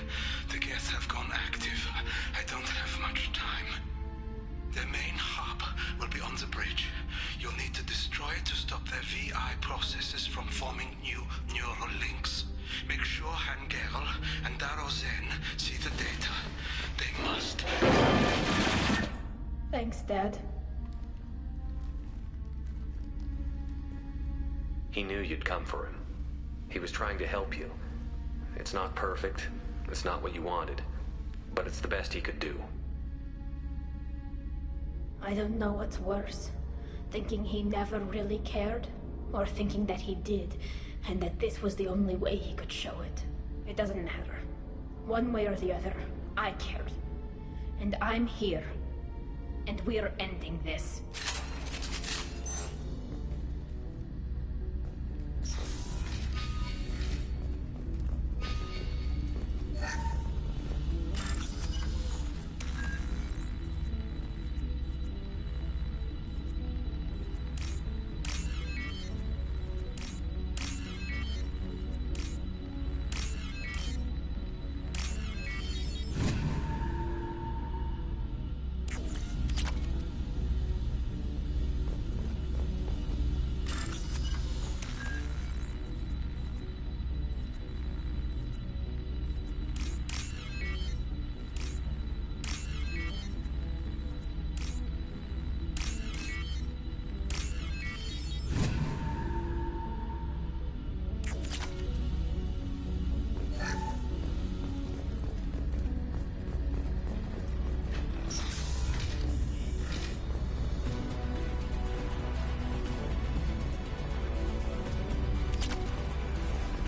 The Geth have gone active. I don't have much time. Their main hub will be on the bridge. You'll need to destroy it to stop their VI processes from forming new neural links. Make sure Han-Gerl and Daro Zen see the data. They must. Thanks, Dad. He knew you'd come for him. He was trying to help you. It's not perfect. It's not what you wanted. But it's the best he could do. I don't know what's worse. Thinking he never really cared, or thinking that he did, and that this was the only way he could show it. It doesn't matter. One way or the other, I cared. And I'm here. And we're ending this.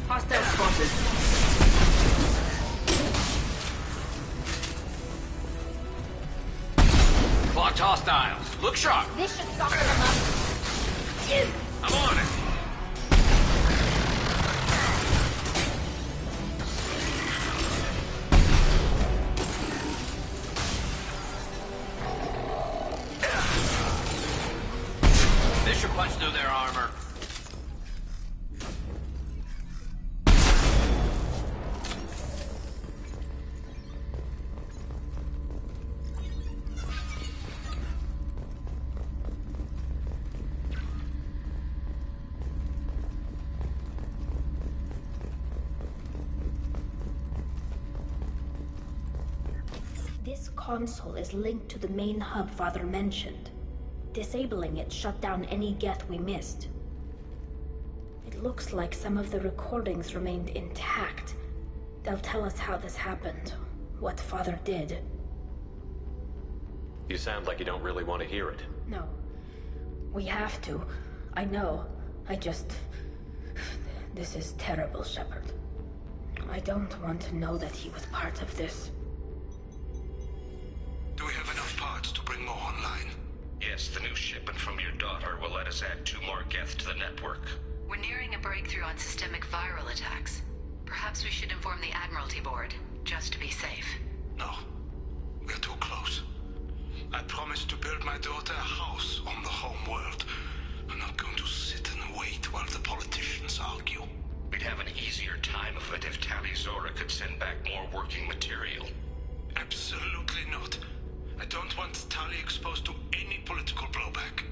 Hostile spotted. Clocked hostiles. Look sharp. This should soften them up. I'm on it. This should punch through their armor. This console is linked to the main hub Father mentioned. Disabling it shut down any Geth we missed. It looks like some of the recordings remained intact. They'll tell us how this happened, what Father did. You sound like you don't really want to hear it. No. We have to. I know. This is terrible, Shepard. I don't want to know that he was part of this. Do we have enough parts to bring more shipment from your daughter will let us add 2 more Geth to the network. We're nearing a breakthrough on systemic viral attacks. Perhaps we should inform the Admiralty Board, just to be safe. No. We're too close. I promised to build my daughter a house on the home world. I'm not going to sit and wait while the politicians argue. We'd have an easier time of it if Tali Zora could send back more working material. Absolutely not. I don't want Tali exposed to any political blowback.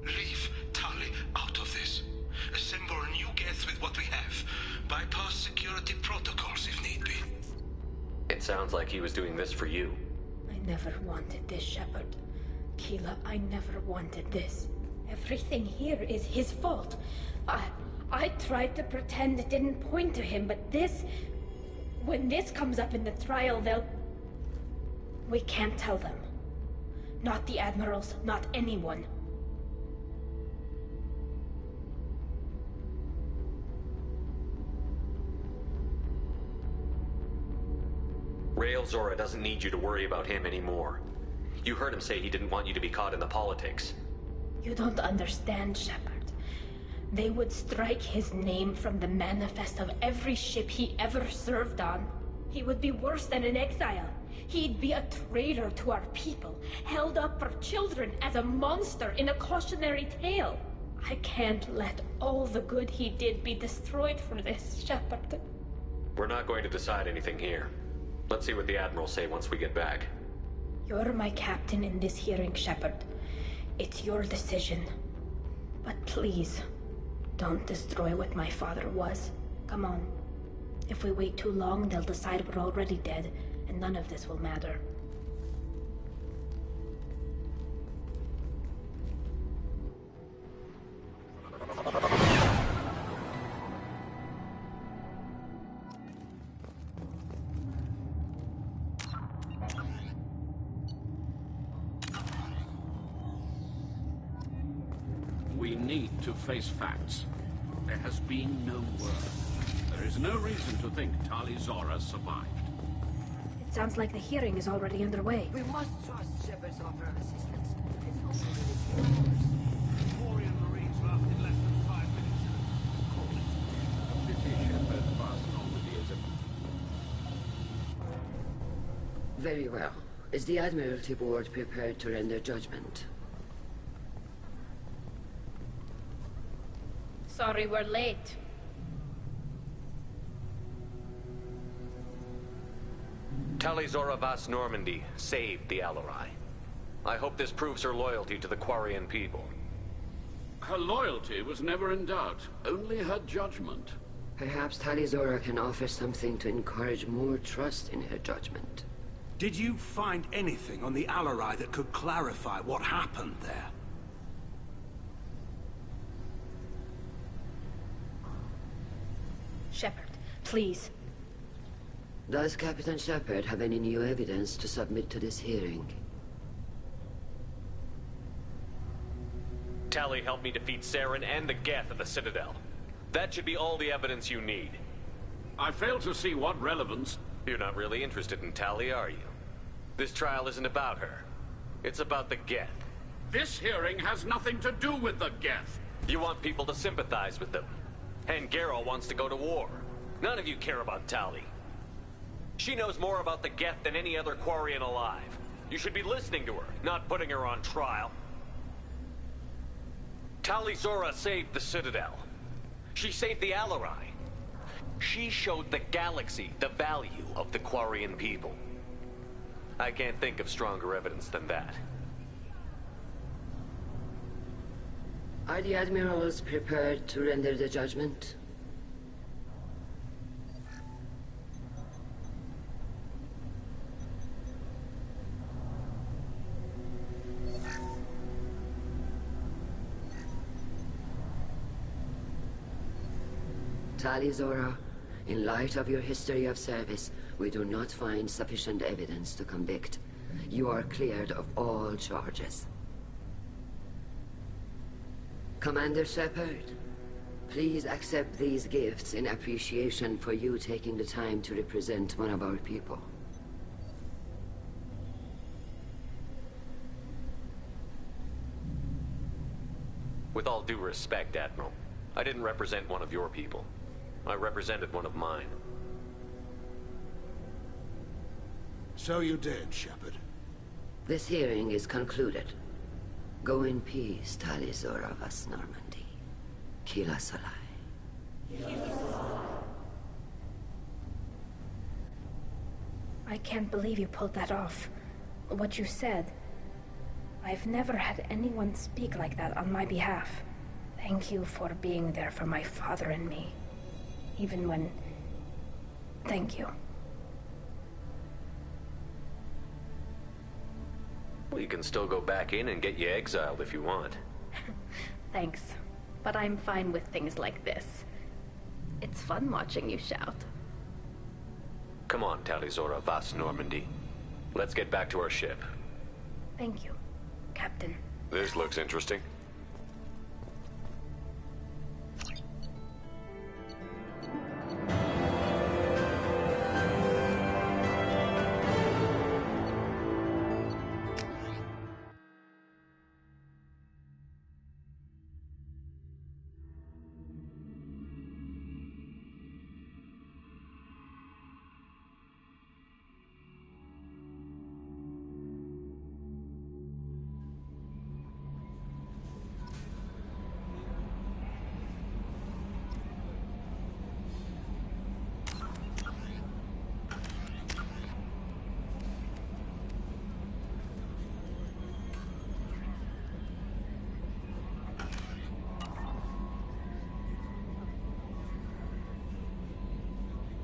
Leave Tali out of this. Assemble a new Geth with what we have. Bypass security protocols if need be. It sounds like he was doing this for you. I never wanted this, Shepard. Keela, I never wanted this. Everything here is his fault. I tried to pretend it didn't point to him, but this... When this comes up in the trial, they'll... We can't tell them. Not the admirals, not anyone. Rael Zora doesn't need you to worry about him anymore. You heard him say he didn't want you to be caught in the politics. You don't understand, Shepard. They would strike his name from the manifest of every ship he ever served on. He would be worse than an exile. He'd be a traitor to our people, held up for children as a monster in a cautionary tale. I can't let all the good he did be destroyed for this, Shepard. We're not going to decide anything here. Let's see what the Admirals say once we get back. You're my captain in this hearing, Shepard. It's your decision. But please, don't destroy what my father was. Come on. If we wait too long, they'll decide we're already dead, and none of this will matter. We need to face facts. There has been no word. There is no reason to think Tali Zora survived. It sounds like the hearing is already underway. We must trust Shepard's offer of assistance. It's only been a few hours. Quarian Marines lasted less than 5 minutes. A pity Shepard passed on with the ism. Very well. Is the Admiralty Board prepared to render judgment? Sorry we're late. Tali Zora Vas Normandy saved the Alarai. I hope this proves her loyalty to the Quarian people. Her loyalty was never in doubt, only her judgment. Perhaps Tali Zora can offer something to encourage more trust in her judgment. Did you find anything on the Alarai that could clarify what happened there? Shepard, please. Does Captain Shepard have any new evidence to submit to this hearing? Tali helped me defeat Saren and the Geth at the Citadel. That should be all the evidence you need. I fail to see what relevance... You're not really interested in Tali, are you? This trial isn't about her. It's about the Geth. This hearing has nothing to do with the Geth. You want people to sympathize with them. And Garrel wants to go to war. None of you care about Tali. She knows more about the Geth than any other Quarian alive. You should be listening to her, not putting her on trial. Tali Zora saved the Citadel. She saved the Alarai. She showed the galaxy the value of the Quarian people. I can't think of stronger evidence than that. Are the Admirals prepared to render the judgment? Tali Zora, in light of your history of service, we do not find sufficient evidence to convict. You are cleared of all charges. Commander Shepard, please accept these gifts in appreciation for you taking the time to represent one of our people. With all due respect, Admiral, I didn't represent one of your people. I represented one of mine. So you did, Shepard. This hearing is concluded. Go in peace, Talizora vas Normandy. Kila Salai. I can't believe you pulled that off. What you said. I've never had anyone speak like that on my behalf. Thank you for being there for my father and me. Even when... Thank you. Well, you can still go back in and get you exiled if you want. Thanks. But I'm fine with things like this. It's fun watching you shout. Come on, Talizora vas Normandy. Let's get back to our ship. Thank you, Captain. This looks interesting.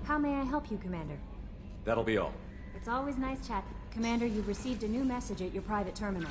How may I help you, Commander? That'll be all. It's always nice chat. Commander, you've received a new message at your private terminal.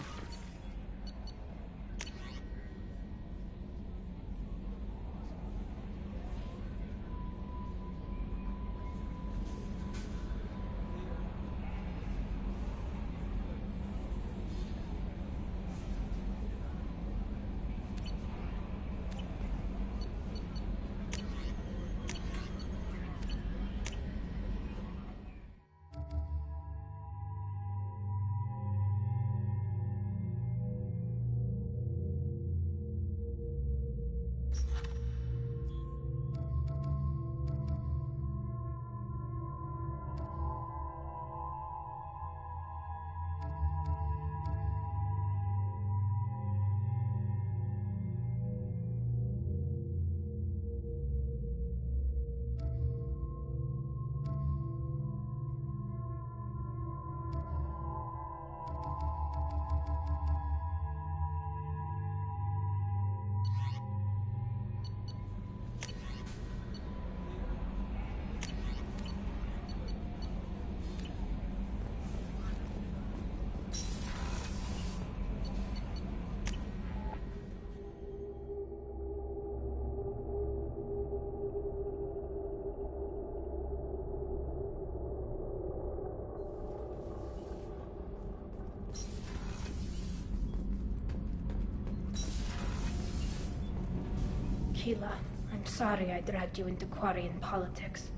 Keela, I'm sorry I dragged you into Quarian politics.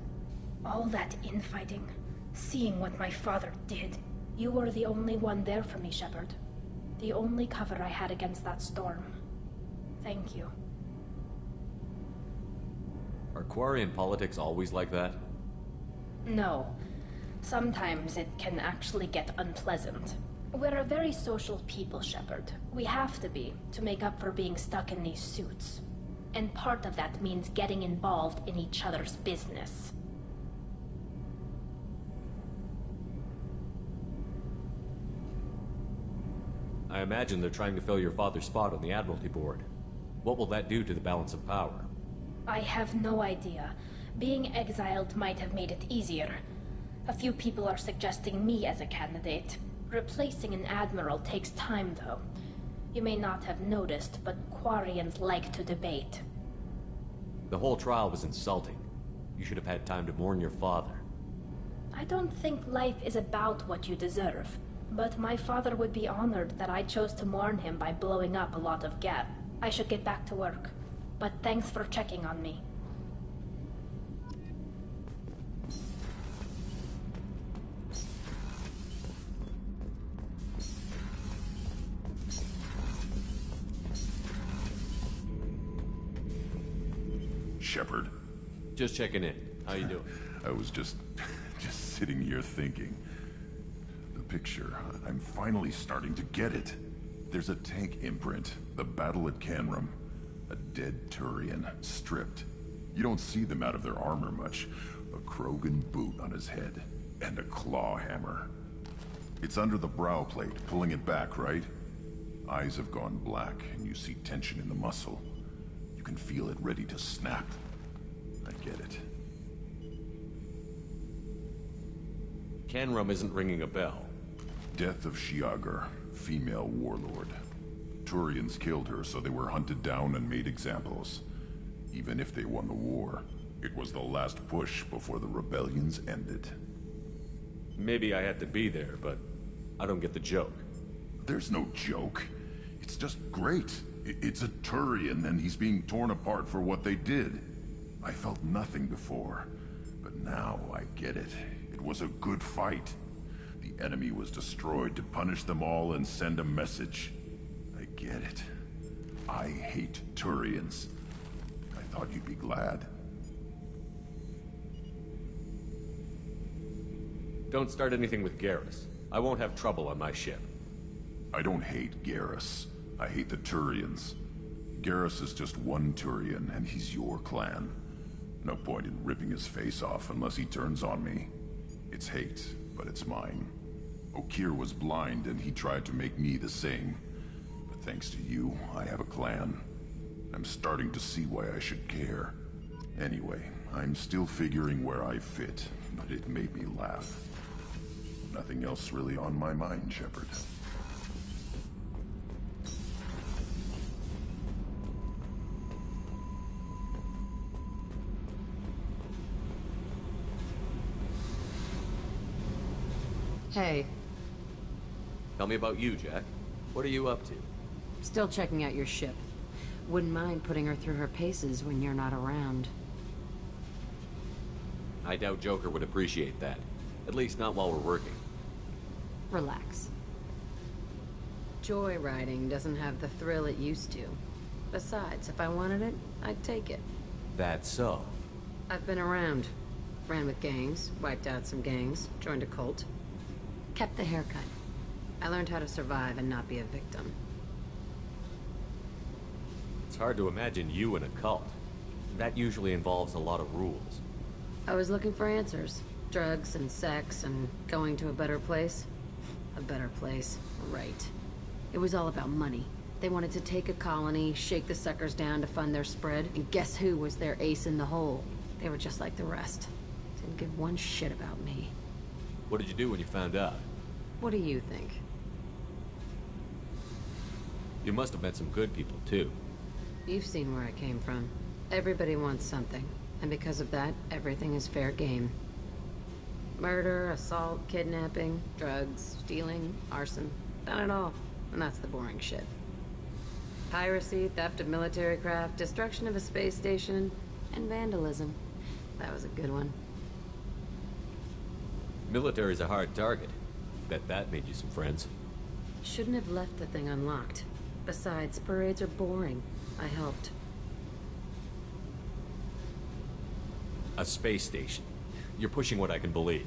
All that infighting, seeing what my father did. You were the only one there for me, Shepard. The only cover I had against that storm. Thank you. Are Quarian politics always like that? No. Sometimes it can actually get unpleasant. We're a very social people, Shepard. We have to be, to make up for being stuck in these suits. And part of that means getting involved in each other's business. I imagine they're trying to fill your father's spot on the Admiralty Board. What will that do to the balance of power? I have no idea. Being exiled might have made it easier. A few people are suggesting me as a candidate. Replacing an admiral takes time, though. You may not have noticed, but Quarians like to debate. The whole trial was insulting. You should have had time to mourn your father. I don't think life is about what you deserve. But my father would be honored that I chose to mourn him by blowing up a lot of gas. I should get back to work. But thanks for checking on me. Shepard. Just checking in. How you doing? I was just sitting here thinking. The picture, I'm finally starting to get it. There's a tank imprint, the battle at Canrum. A dead Turian, stripped. You don't see them out of their armor much. A Krogan boot on his head, and a claw hammer. It's under the brow plate, pulling it back, right? Eyes have gone black, and you see tension in the muscle. You can feel it ready to snap. I get it. Canrum isn't ringing a bell. Death of Shiagar, female warlord. Turians killed her, so they were hunted down and made examples. Even if they won the war, it was the last push before the rebellions ended. Maybe I had to be there, but I don't get the joke. There's no joke. It's just great. It's a Turian, and he's being torn apart for what they did. I felt nothing before, but now I get it. It was a good fight. The enemy was destroyed to punish them all and send a message. I get it. I hate Turians. I thought you'd be glad. Don't start anything with Garrus. I won't have trouble on my ship. I don't hate Garrus. I hate the Turians. Garrus is just one Turian, and he's your clan. No point in ripping his face off unless he turns on me. It's hate, but it's mine. Okir was blind, and he tried to make me the same. But thanks to you, I have a clan. I'm starting to see why I should care. Anyway, I'm still figuring where I fit, but it made me laugh. Nothing else really on my mind, Shepard. Hey. Tell me about you, Jack. What are you up to? Still checking out your ship. Wouldn't mind putting her through her paces when you're not around. I doubt Joker would appreciate that. At least not while we're working. Relax. Joyriding doesn't have the thrill it used to. Besides, if I wanted it, I'd take it. That's so. I've been around. Ran with gangs, wiped out some gangs, joined a cult. Kept the haircut. I learned how to survive and not be a victim. It's hard to imagine you in a cult. That usually involves a lot of rules. I was looking for answers. Drugs and sex and going to a better place. A better place, right. It was all about money. They wanted to take a colony, shake the suckers down to fund their spread, and guess who was their ace in the hole? They were just like the rest. Didn't give one shit about me. What did you do when you found out? What do you think? You must have met some good people, too. You've seen where I came from. Everybody wants something, and because of that, everything is fair game. Murder, assault, kidnapping, drugs, stealing, arson. Done it all. And that's the boring shit. Piracy, theft of military craft, destruction of a space station, and vandalism. That was a good one. Military's a hard target. Bet that made you some friends. Shouldn't have left the thing unlocked. Besides, parades are boring. I helped. A space station. You're pushing what I can believe.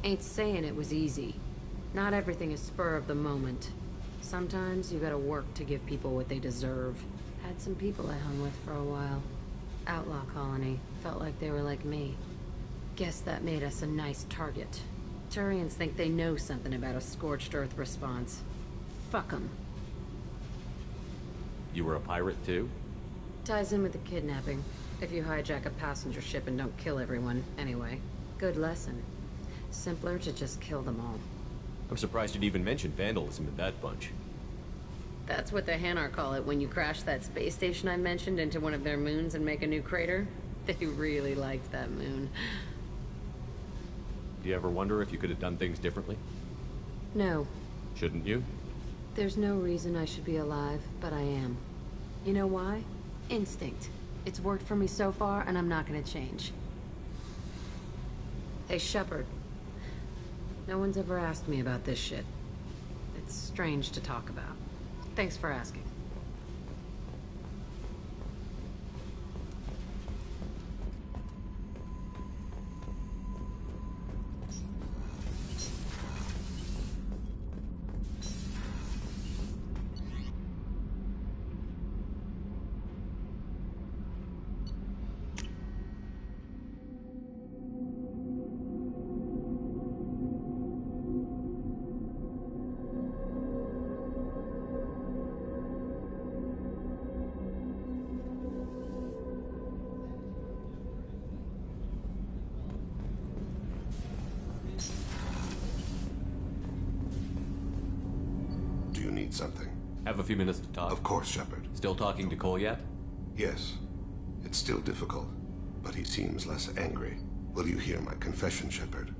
Ain't saying it was easy. Not everything is spur of the moment. Sometimes you gotta work to give people what they deserve. Had some people I hung with for a while. Outlaw colony. Felt like they were like me. Guess that made us a nice target. Turians think they know something about a scorched earth response. Fuck 'em. You were a pirate, too? Ties in with the kidnapping. If you hijack a passenger ship and don't kill everyone, anyway. Good lesson. Simpler to just kill them all. I'm surprised you'd even mention vandalism in that bunch. That's what the Hanar call it when you crash that space station I mentioned into one of their moons and make a new crater. They really liked that moon. Do you ever wonder if you could have done things differently? No. Shouldn't you? There's no reason I should be alive, but I am. You know why? Instinct. It's worked for me so far, and I'm not gonna change. Hey, Shepard. No one's ever asked me about this shit. It's strange to talk about. Thanks for asking. need something. Have a few minutes to talk? Of course, Shepard. Still talking to Cole yet? Yes. It's still difficult, but he seems less angry. Will you hear my confession, Shepard?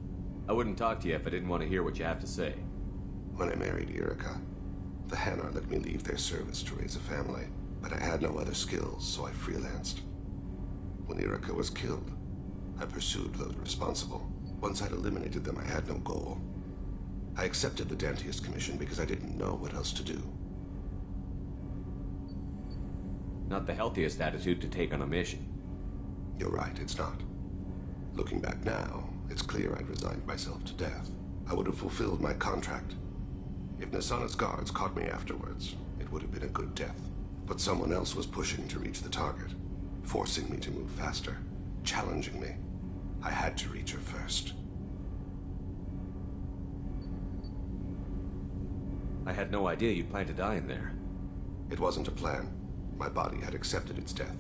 I wouldn't talk to you if I didn't want to hear what you have to say. When I married Erica, the Hanar let me leave their service to raise a family, but I had no other skills, so I freelanced. When Erica was killed, I pursued those responsible. Once I'd eliminated them, I had no goal. I accepted the Dantius Commission because I didn't know what else to do. Not the healthiest attitude to take on a mission. You're right, it's not. Looking back now, it's clear I'd resigned myself to death. I would have fulfilled my contract. If Nasana's guards caught me afterwards, it would have been a good death. But someone else was pushing to reach the target, forcing me to move faster, challenging me. I had to reach her first. I had no idea you'd plan to die in there. It wasn't a plan. My body had accepted its death.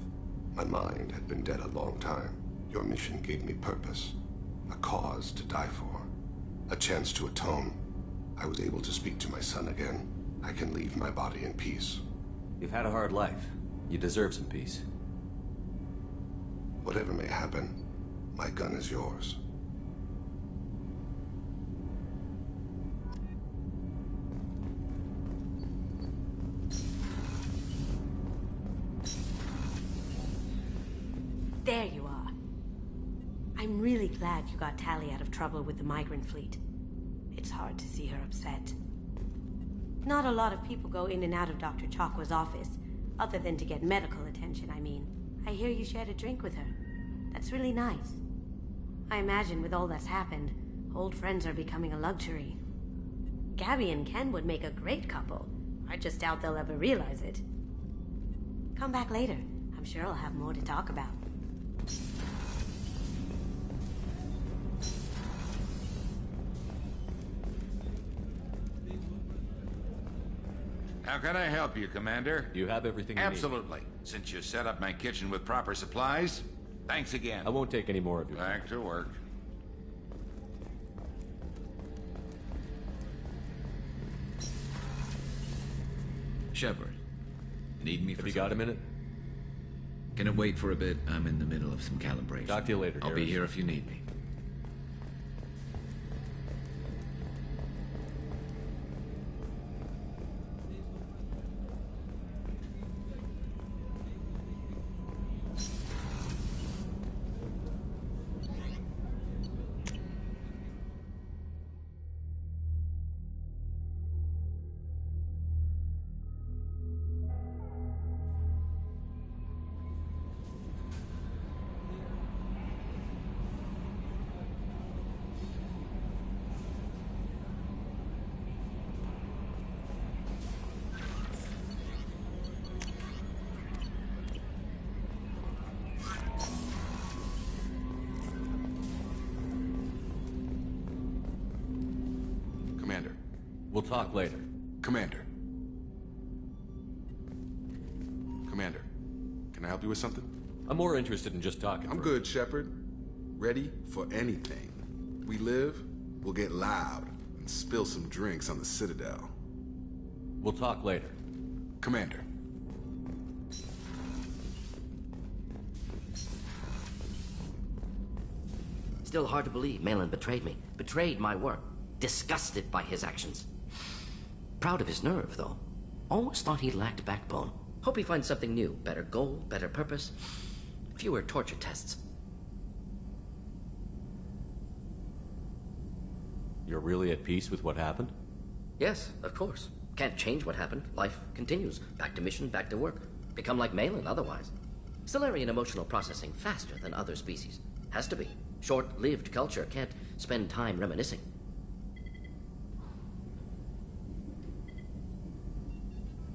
My mind had been dead a long time. Your mission gave me purpose, a cause to die for, a chance to atone. I was able to speak to my son again. I can leave my body in peace. You've had a hard life. You deserve some peace. Whatever may happen, my gun is yours. There you are. I'm really glad you got Tali out of trouble with the migrant fleet. It's hard to see her upset. Not a lot of people go in and out of Dr. Chakwa's office, other than to get medical attention, I mean. I hear you shared a drink with her. That's really nice. I imagine with all that's happened, old friends are becoming a luxury. Gabby and Ken would make a great couple. I just doubt they'll ever realize it. Come back later. I'm sure I'll have more to talk about. How can I help you, Commander? You have everything you Absolutely. Since you set up my kitchen with proper supplies, thanks again. I won't take any more of your Back to work. Shepard, need me for Have you got a minute? Can it wait for a bit? I'm in the middle of some calibration. Talk to you later, I'll be Garrus. here if you need me. Commander. We'll talk later. Commander. Commander, can I help you with something? I'm more interested in just talking. I'm good, Shepard. Ready for anything. We live, we'll get loud and spill some drinks on the Citadel. We'll talk later. Commander. Still hard to believe Malin betrayed me. Betrayed my work. Disgusted by his actions. Proud of his nerve, though. Almost thought he lacked backbone. Hope he finds something new. Better goal, better purpose. Fewer torture tests. You're really at peace with what happened? Yes, of course. Can't change what happened. Life continues. Back to mission, back to work. Become like Malin otherwise. Stellarian emotional processing faster than other species. Has to be. Short-lived culture can't spend time reminiscing.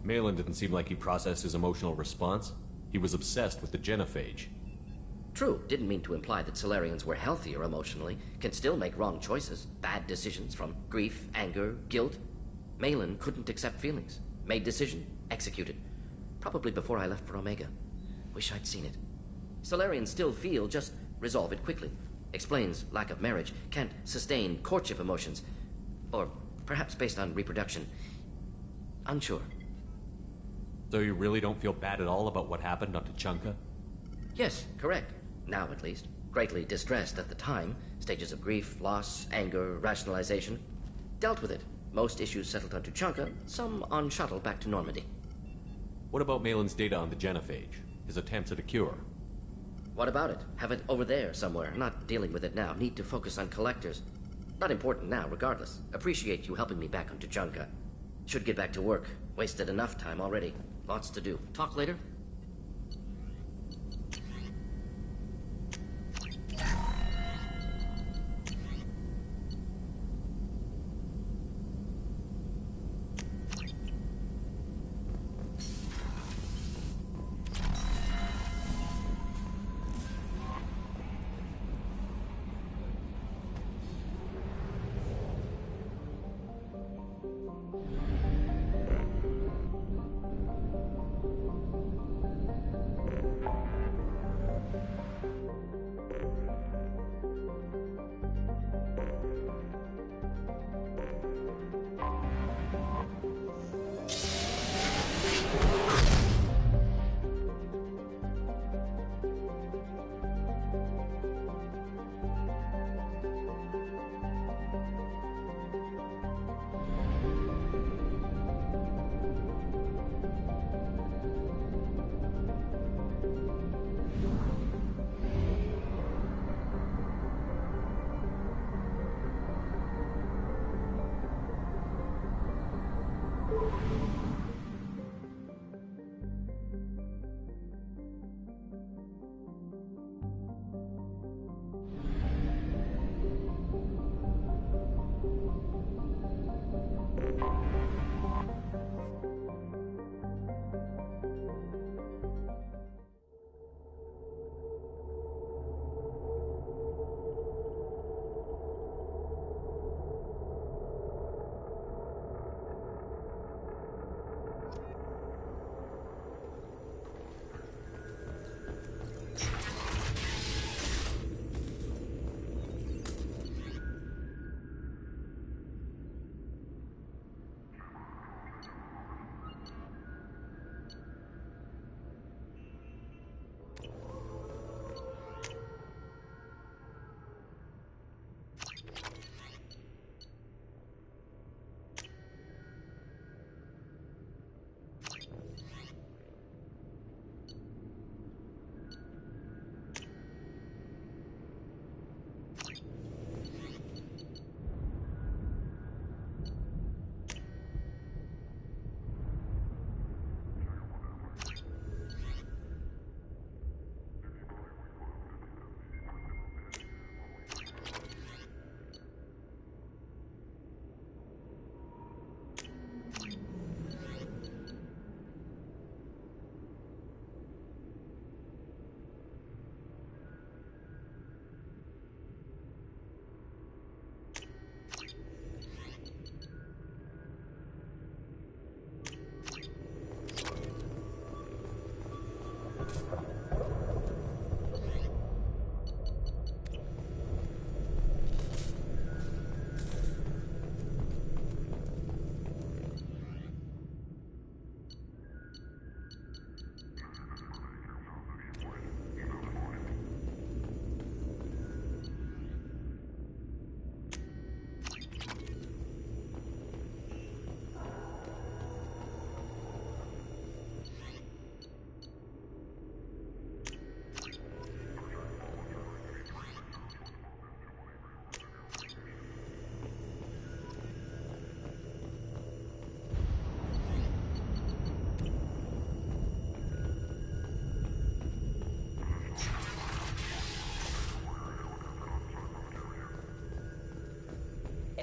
Malin didn't seem like he processed his emotional response. He was obsessed with the genophage. True, didn't mean to imply that Solarians were healthier emotionally, can still make wrong choices, bad decisions from grief, anger, guilt. Malin couldn't accept feelings, made decision, executed. Probably before I left for Omega. Wish I'd seen it. Solarians still feel, just resolve it quickly. Explains lack of marriage, can't sustain courtship emotions. Or perhaps based on reproduction. Unsure. So you really don't feel bad at all about what happened on Tuchanka? Yes, correct. Now, at least. Greatly distressed at the time. Stages of grief, loss, anger, rationalization. Dealt with it. Most issues settled on Tuchanka, some on shuttle back to Normandy. What about Malin's data on the genophage? His attempts at a cure? What about it? Have it over there somewhere. Not dealing with it now. Need to focus on collectors. Not important now, regardless. Appreciate you helping me back on Tuchanka. Should get back to work. Wasted enough time already. Lots to do. Talk later?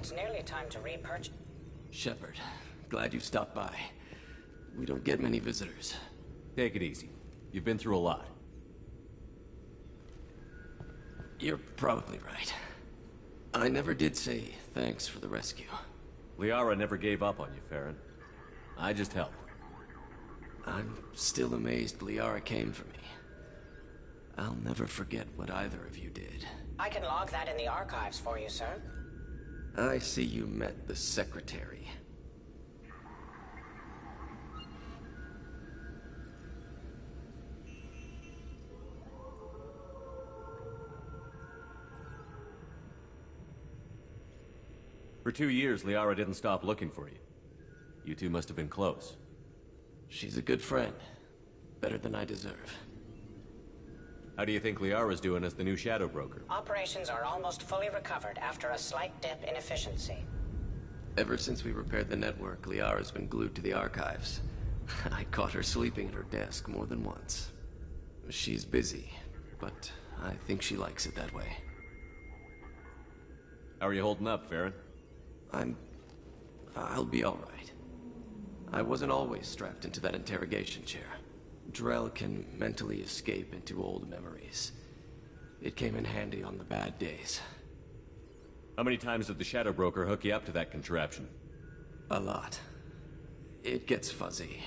It's nearly time to repurchase. Shepard, glad you stopped by. We don't get many visitors. Take it easy. You've been through a lot. You're probably right. I never did say thanks for the rescue. Liara never gave up on you, Farron. I just helped. I'm still amazed Liara came for me. I'll never forget what either of you did. I can log that in the archives for you, sir. I see you met the Secretary. For 2 years, Liara didn't stop looking for you. You two must have been close. She's a good friend. Better than I deserve. How do you think Liara's doing as the new Shadow Broker? Operations are almost fully recovered after a slight dip in efficiency. Ever since we repaired the network, Liara's been glued to the archives. I caught her sleeping at her desk more than once. She's busy, but I think she likes it that way. How are you holding up, Farron? I'll be all right. I wasn't always strapped into that interrogation chair. Drell can mentally escape into old memories. It came in handy on the bad days. How many times did the Shadow Broker hook you up to that contraption? A lot. It gets fuzzy.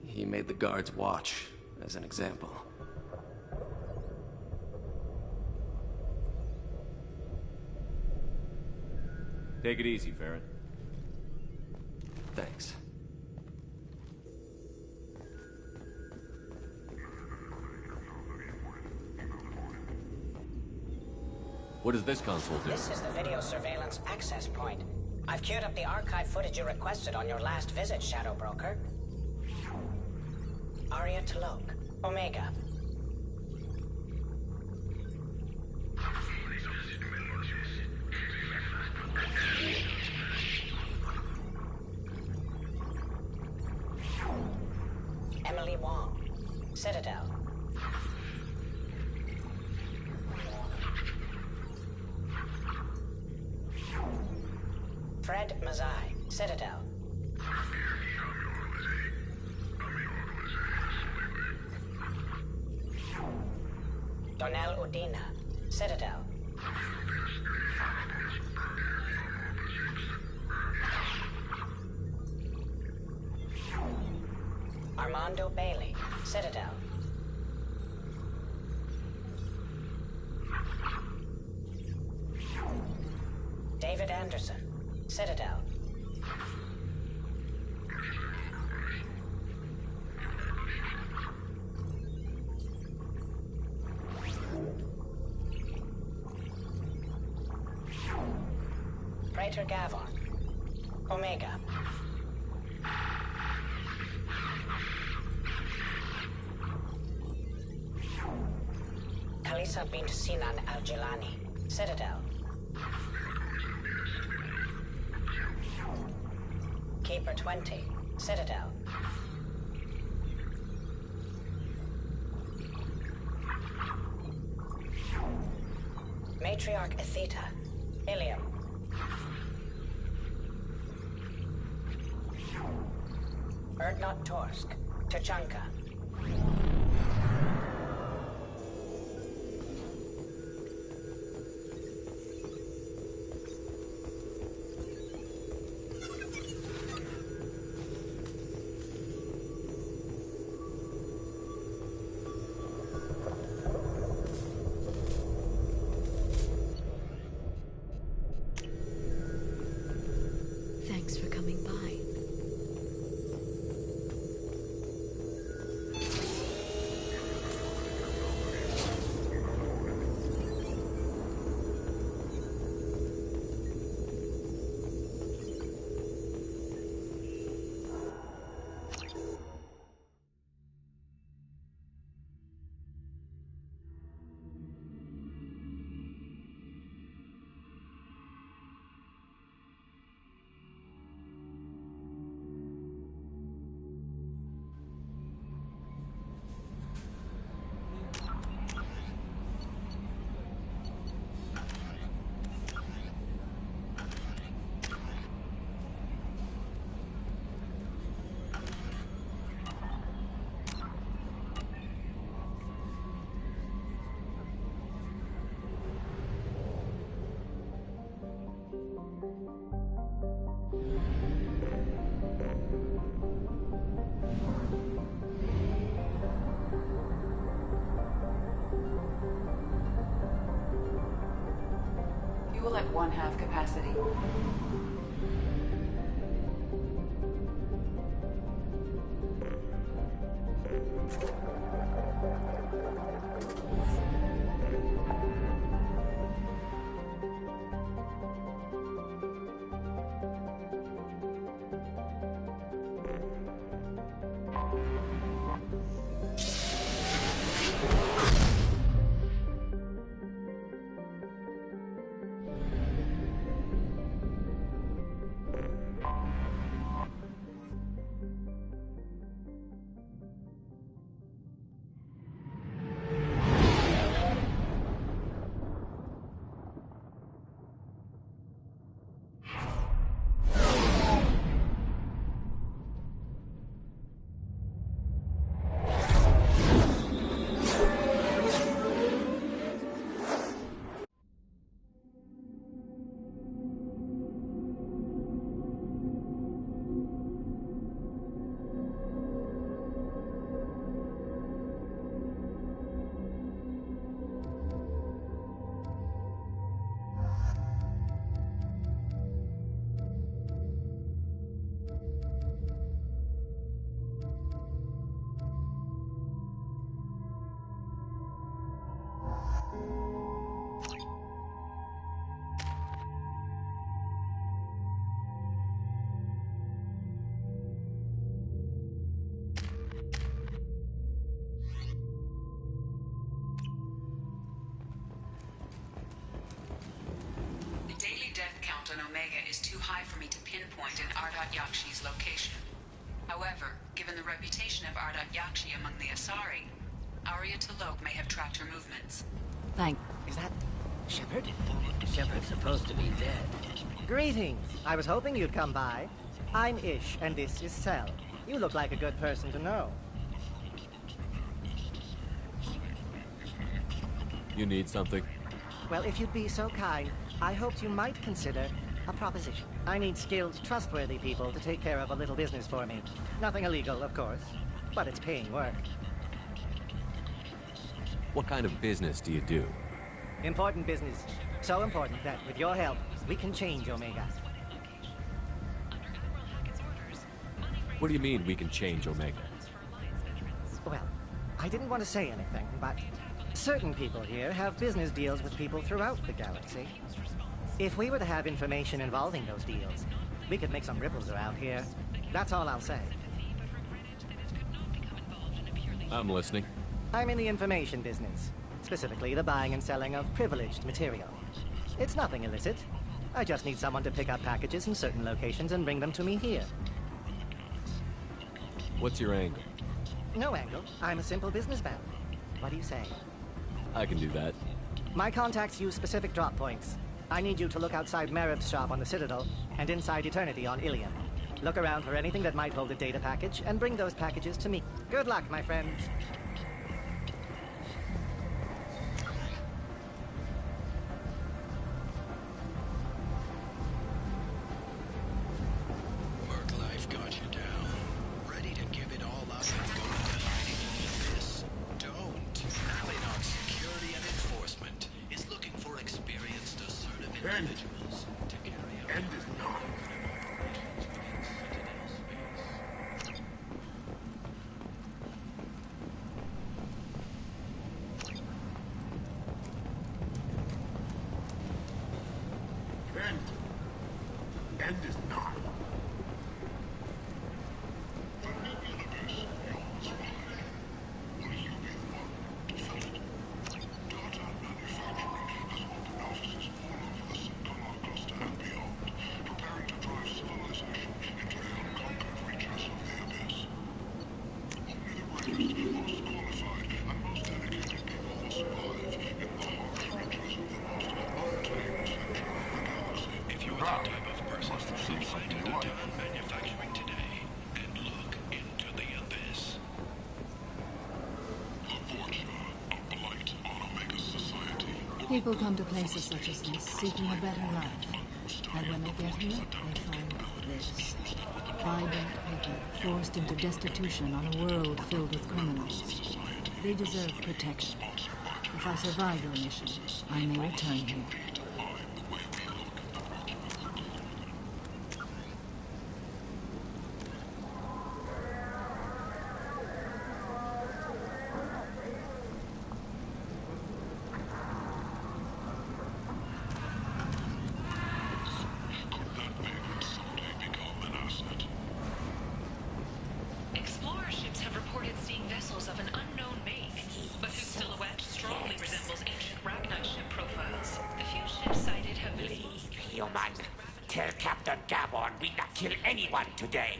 He made the guards watch, as an example. Take it easy, Farron. Thanks. What does this console do? This is the video surveillance access point. I've queued up the archive footage you requested on your last visit, Shadow Broker. Aria Talok, Omega. Emily Wong, Citadel. Fred Mazai, Citadel. Donnell Udina, Citadel. Armando Bailey, Citadel. David Anderson, Citadel. Praetor Gavon, Omega. Kalisa bint Sinan Al-Jilani, Citadel. Keeper 20, Citadel. Matriarch Atheta, Ilium. Erdnot Torsk, Tachanka. Thanks for coming by. Fuel at 1/2 capacity. on Omega is too high for me to pinpoint an Ardat Yakshi's location. However, given the reputation of Ardat Yakshi among the Asari, Arya T'Loak may have tracked her movements. Is that Shepard? Shepard's supposed to be dead. Greetings. I was hoping you'd come by. I'm Ish, and this is Cell. You look like a good person to know. You need something? Well, if you'd be so kind, I hoped you might consider a proposition. I need skilled, trustworthy people to take care of a little business for me. Nothing illegal, of course, but it's paying work. What kind of business do you do? Important business. So important that, with your help, we can change Omega. What do you mean we can change Omega? Well, I didn't want to say anything, but certain people here have business deals with people throughout the galaxy. If we were to have information involving those deals, we could make some ripples around here. That's all I'll say. I'm listening. I'm in the information business, specifically the buying and selling of privileged material. It's nothing illicit. I just need someone to pick up packages in certain locations and bring them to me here. What's your angle? No angle. I'm a simple businessman. What do you say? I can do that. My contacts use specific drop points. I need you to look outside Merib's shop on the Citadel and inside Eternity on Ilium. Look around for anything that might hold a data package and bring those packages to me. Good luck, my friends. Work life got you down. Ready to give it all up and go to hiding in the abyss? Don't. Alienot Security and Enforcement is looking for experienced, assertive individuals to carry out... End is not. End is not. If you're that type of person, then find out manufacturing today and look into the abyss. People come to places such as this seeking a better life. And when they get here, they find this. Vibrant people forced into destitution on a world filled with criminals. They deserve protection. If I survive your mission, I may return here. Explorer ships have reported seeing vessels of an unknown make, but whose silhouette strongly resembles ancient Ragnar ship profiles. The few ships sighted have been... Human, tell Captain Gabon we not kill anyone today.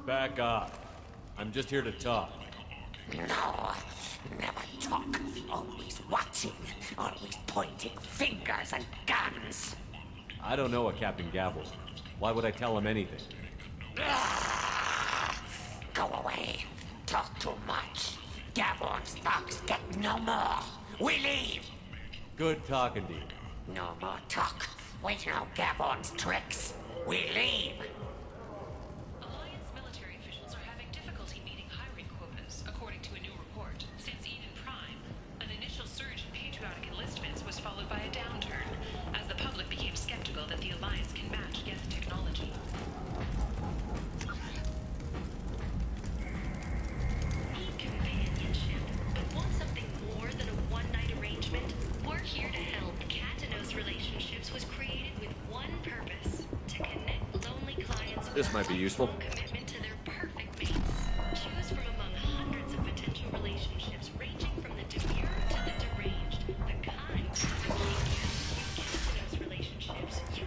Back up. I'm just here to talk. No, never talk. Always watching, always pointing fingers and guns. I don't know a Captain Gavel. Why would I tell him anything? Go away. Talk too much. Gabon's thugs get no more. We leave. Good talking to you. No more talk. We know Gabon's tricks. We leave. Alliance military officials are having difficulty meeting hiring quotas, according to a new report. Since Eden Prime, an initial surge in patriotic enlistments was followed by a downturn, as the public became skeptical that the Alliance can match Geth technology. Need companionship, but want something more than a one-night arrangement? We're here to help. Katanos Relationships was created with one purpose: to connect lonely clients This might be useful. commitment to their perfect mates. Choose from among hundreds of potential relationships ranging from the demure to the deranged. The kind of Katanos Relationships you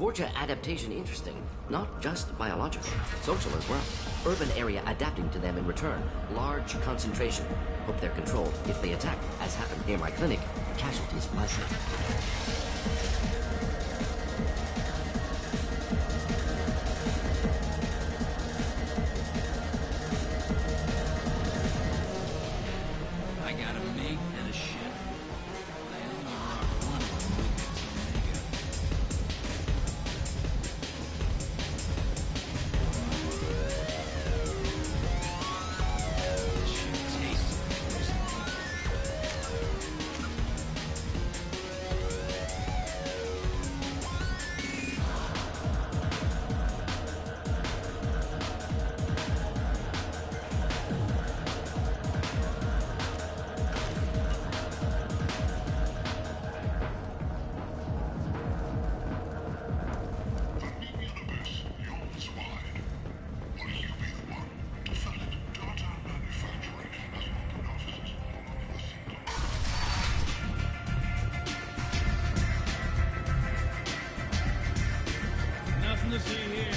Forja adaptation interesting, not just biological, social as well. Urban area adapting to them in return. Large concentration. Hope they're controlled. If they attack, as happened near my clinic, casualties likely. I got a mate and a ship. I only brought one Omega. This shit tastes nothing to see here.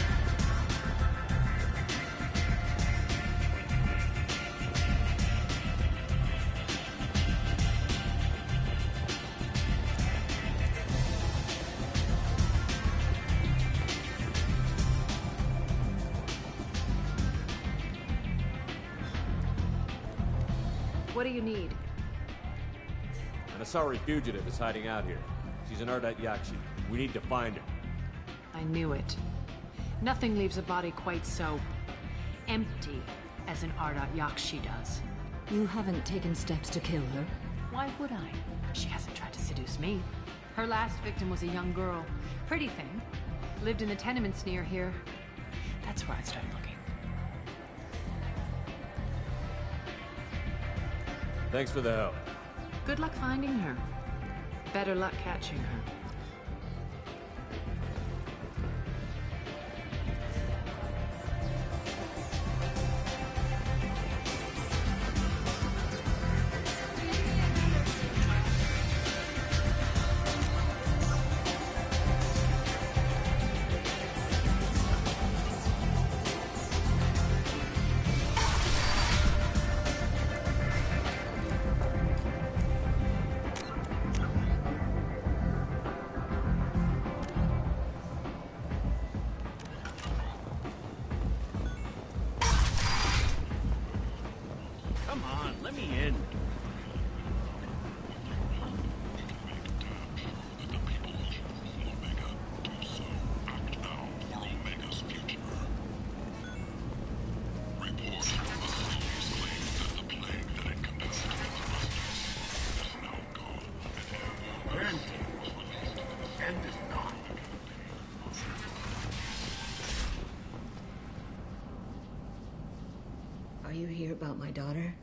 What do you need? An Asari fugitive is hiding out here. She's an Ardat Yakshi. We need to find her. I knew it. Nothing leaves a body quite so empty as an Ardat Yakshi does. You haven't taken steps to kill her? Why would I? She hasn't tried to seduce me. Her last victim was a young girl. Pretty thing. Lived in the tenements near here. That's where I started looking. Thanks for the help. Good luck finding her. Better luck catching her. Come on, let me in. Are you here about my daughter?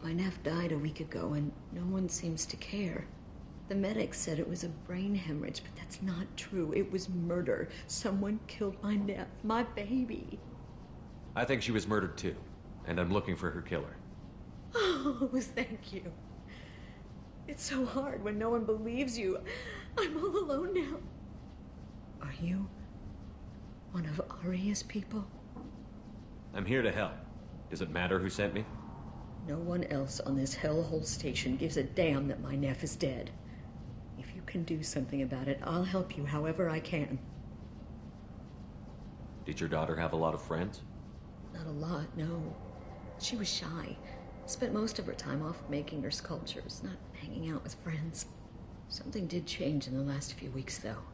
My nephew died a week ago and no one seems to care. The medics said it was a brain hemorrhage, but that's not true. It was murder. Someone killed my nephew, my baby. I think she was murdered too, and I'm looking for her killer. Oh, thank you. It's so hard when no one believes you. I'm all alone now. Are you one of Aria's people? I'm here to help. Does it matter who sent me? No one else on this hellhole station gives a damn that my nephew is dead. If you can do something about it, I'll help you however I can. Did your daughter have a lot of friends? Not a lot, no. She was shy. Spent most of her time off making her sculptures, not hanging out with friends. Something did change in the last few weeks, though.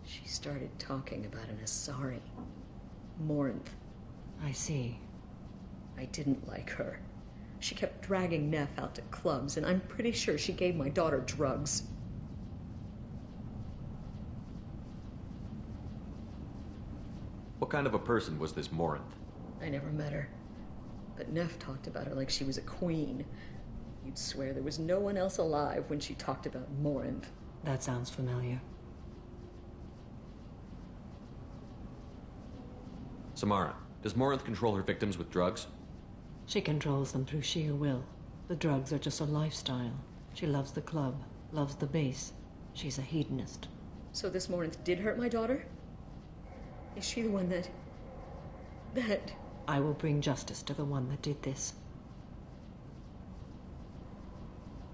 She started talking about an Asari. Morinth. I see. I didn't like her. She kept dragging Neff out to clubs, and I'm pretty sure she gave my daughter drugs. What kind of a person was this Morinth? I never met her. But Neff talked about her like she was a queen. You'd swear there was no one else alive when she talked about Morinth. That sounds familiar. Samara, does Morinth control her victims with drugs? She controls them through sheer will. The drugs are just a lifestyle. She loves the club, loves the base. She's a hedonist. So this Morinth did hurt my daughter? Is she the one that... I will bring justice to the one that did this.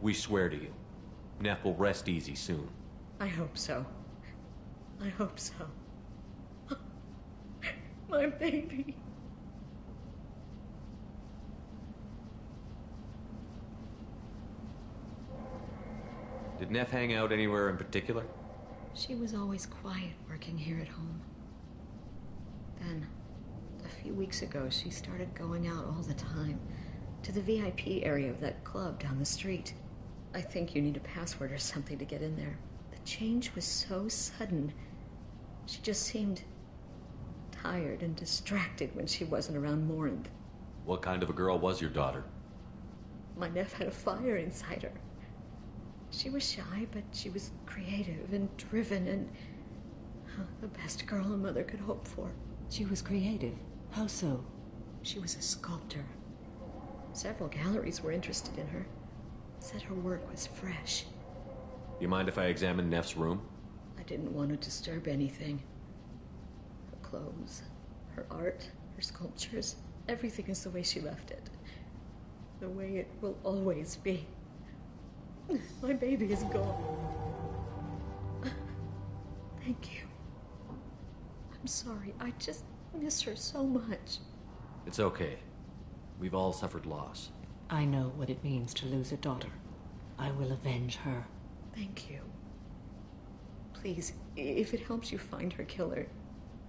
We swear to you, Neff will rest easy soon. I hope so. I hope so. My baby. Did Neff hang out anywhere in particular? She was always quiet working here at home. Then, a few weeks ago, she started going out all the time to the VIP area of that club down the street. I think you need a password or something to get in there. The change was so sudden. She just seemed tired and distracted when she wasn't around Morinth. What kind of a girl was your daughter? My Neff had a fire inside her. She was shy, but she was creative and driven and the best girl a mother could hope for. She was creative? How so? She was a sculptor. Several galleries were interested in her. Said her work was fresh. You mind if I examine Neff's room? I didn't want to disturb anything. Her clothes, her art, her sculptures, everything is the way she left it. The way it will always be. My baby is gone. Thank you. I'm sorry. I just miss her so much. It's okay. We've all suffered loss. I know what it means to lose a daughter. I will avenge her. Thank you. Please, if it helps you find her killer,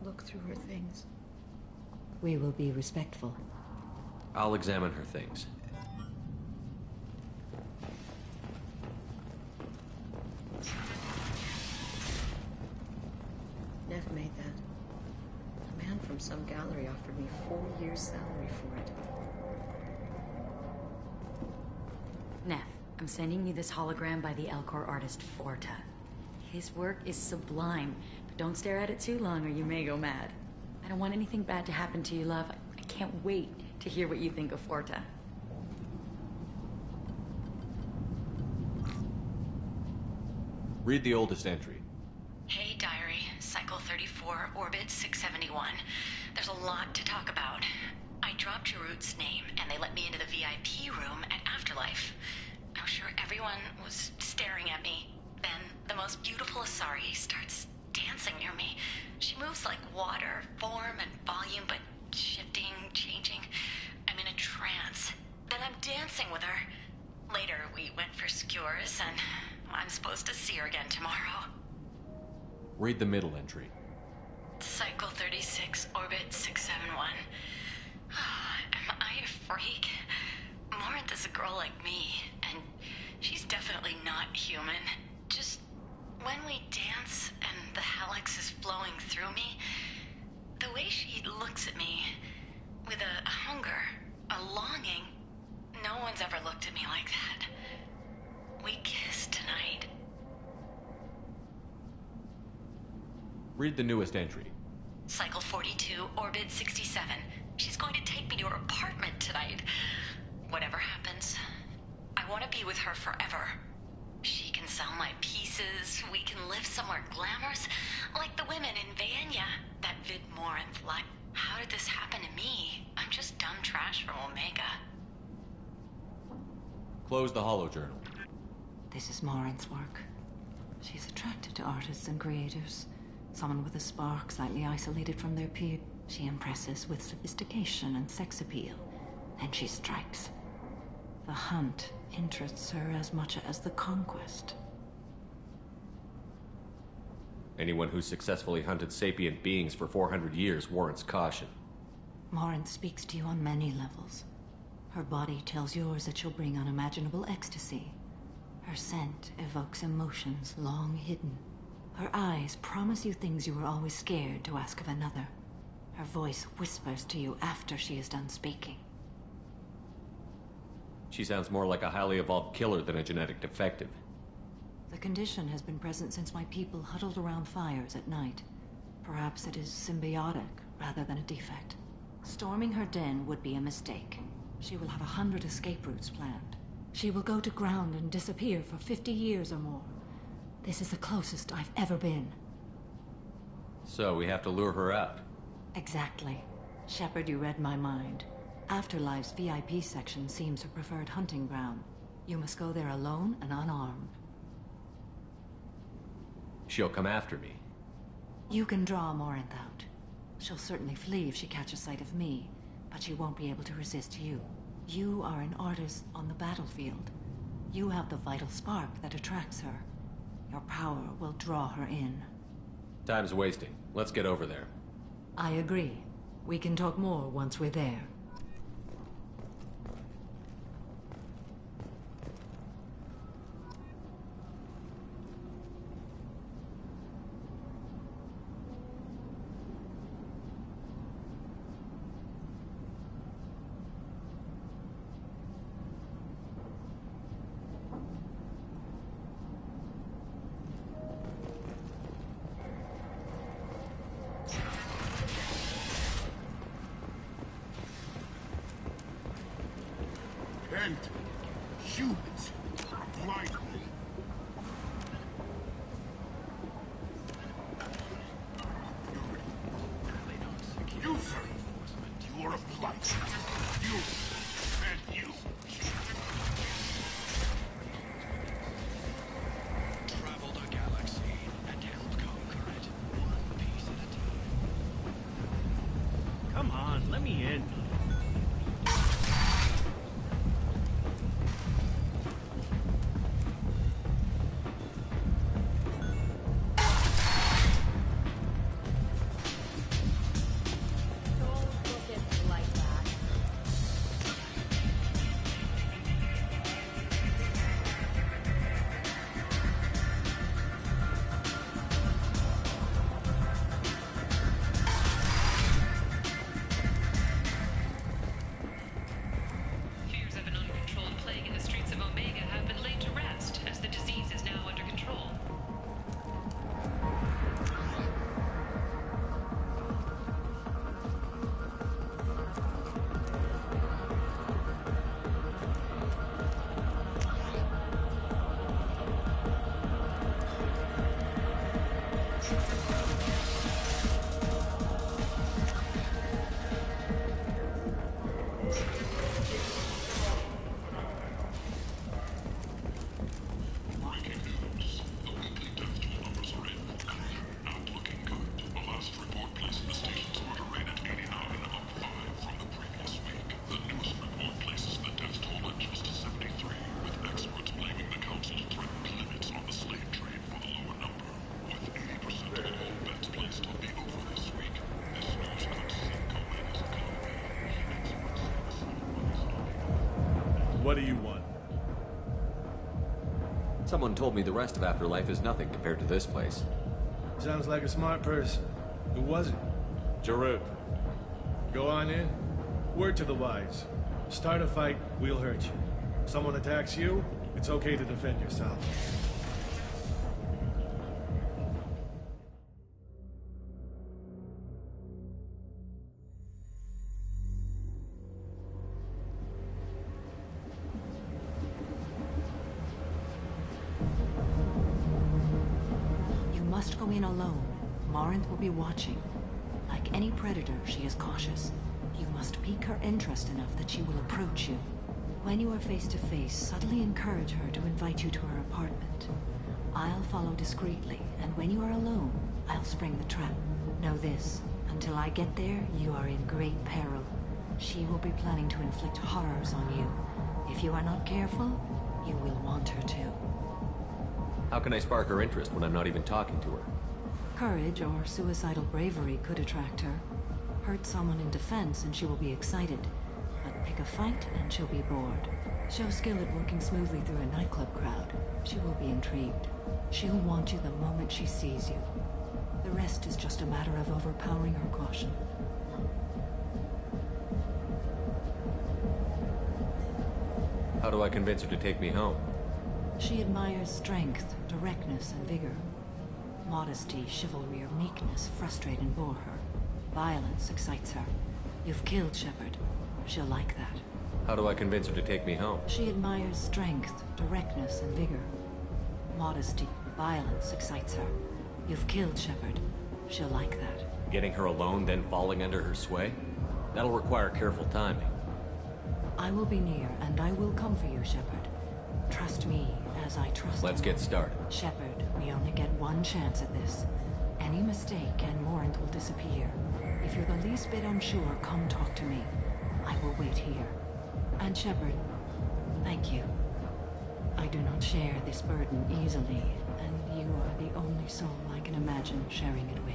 look through her things. We will be respectful. I'll examine her things. Neff made that. A man from some gallery offered me 4 years' salary for it. Neff, I'm sending you this hologram by the Elcor artist Forta. His work is sublime, but don't stare at it too long or you may go mad. I don't want anything bad to happen to you, love. I can't wait to hear what you think of Forta. Read the oldest entry. Hey, diary. Cycle 34, orbit 671. There's a lot to talk about. I dropped Jarut's name, and they let me into the VIP room at Afterlife. I was sure everyone was staring at me. Then, the most beautiful Asari starts dancing near me. She moves like water, form and volume, but shifting, changing. I'm in a trance. Then I'm dancing with her. Later, we went for skewers, and I'm supposed to see her again tomorrow. Read the middle entry. Cycle 36, orbit 671. Am I a freak? Morinth is a girl like me, and she's definitely not human. Just when we dance and the helix is flowing through me, the way she looks at me with a hunger, a longing, no one's ever looked at me like that. We kissed tonight. Read the newest entry. Cycle 42, orbit 67. She's going to take me to her apartment tonight. Whatever happens, I want to be with her forever. She can sell my pieces. We can live somewhere glamorous, like the women in Vanya, that vid Morinth life. How did this happen to me? I'm just dumb trash from Omega. Close the holojournal. This is Morinth's work. She's attracted to artists and creators. Someone with a spark, slightly isolated from their peer. She impresses with sophistication and sex appeal. Then she strikes. The hunt interests her as much as the conquest. Anyone who's successfully hunted sapient beings for 400 years warrants caution. Morinth speaks to you on many levels. Her body tells yours that she'll bring unimaginable ecstasy. Her scent evokes emotions long hidden. Her eyes promise you things you were always scared to ask of another. Her voice whispers to you after she is done speaking. She sounds more like a highly evolved killer than a genetic defective. The condition has been present since my people huddled around fires at night. Perhaps it is symbiotic rather than a defect. Storming her den would be a mistake. She will have 100 escape routes planned. She will go to ground and disappear for 50 years or more. This is the closest I've ever been. So we have to lure her out. Exactly. Shepard, you read my mind. Afterlife's VIP section seems her preferred hunting ground. You must go there alone and unarmed. She'll come after me. You can draw Morinth out. She'll certainly flee if she catches sight of me, but she won't be able to resist you. You are an artist on the battlefield. You have the vital spark that attracts her. Your power will draw her in. Time's wasting. Let's get over there. I agree. We can talk more once we're there. And humans blindly. You, sir, you are a blight. You and you. Travel the galaxy and help conquer it, one piece at a time. Come on, let me in. What do you want? Someone told me the rest of Afterlife is nothing compared to this place. Sounds like a smart person. Who was it? Jarut. Go on in. Word to the wise. Start a fight, we'll hurt you. If someone attacks you, it's okay to defend yourself. Must go in alone. Morinth will be watching. Like any predator, she is cautious. You must pique her interest enough that she will approach you. When you are face to face, subtly encourage her to invite you to her apartment. I'll follow discreetly, and when you are alone, I'll spring the trap. Know this, until I get there, you are in great peril. She will be planning to inflict horrors on you. If you are not careful, you will want her to. How can I spark her interest when I'm not even talking to her? Courage or suicidal bravery could attract her. Hurt someone in defense and she will be excited. But pick a fight and she'll be bored. Show skill at working smoothly through a nightclub crowd. She will be intrigued. She'll want you the moment she sees you. The rest is just a matter of overpowering her caution. How do I convince her to take me home? She admires strength, directness, and vigor. Modesty, chivalry, or meekness frustrate and bore her. Violence excites her. You've killed Shepard. She'll like that. How do I convince her to take me home? She admires strength, directness, and vigor. Modesty, violence excites her. You've killed Shepard. She'll like that. Getting her alone, then falling under her sway? That'll require careful timing. I will be near, and I will come for you, Shepard. Trust me as I trust Let's you. get started. Shepard, we only get one chance at this. Any mistake and Morant will disappear. If you're the least bit unsure, come talk to me. I will wait here. And Shepard, thank you. I do not share this burden easily, and you are the only soul I can imagine sharing it with.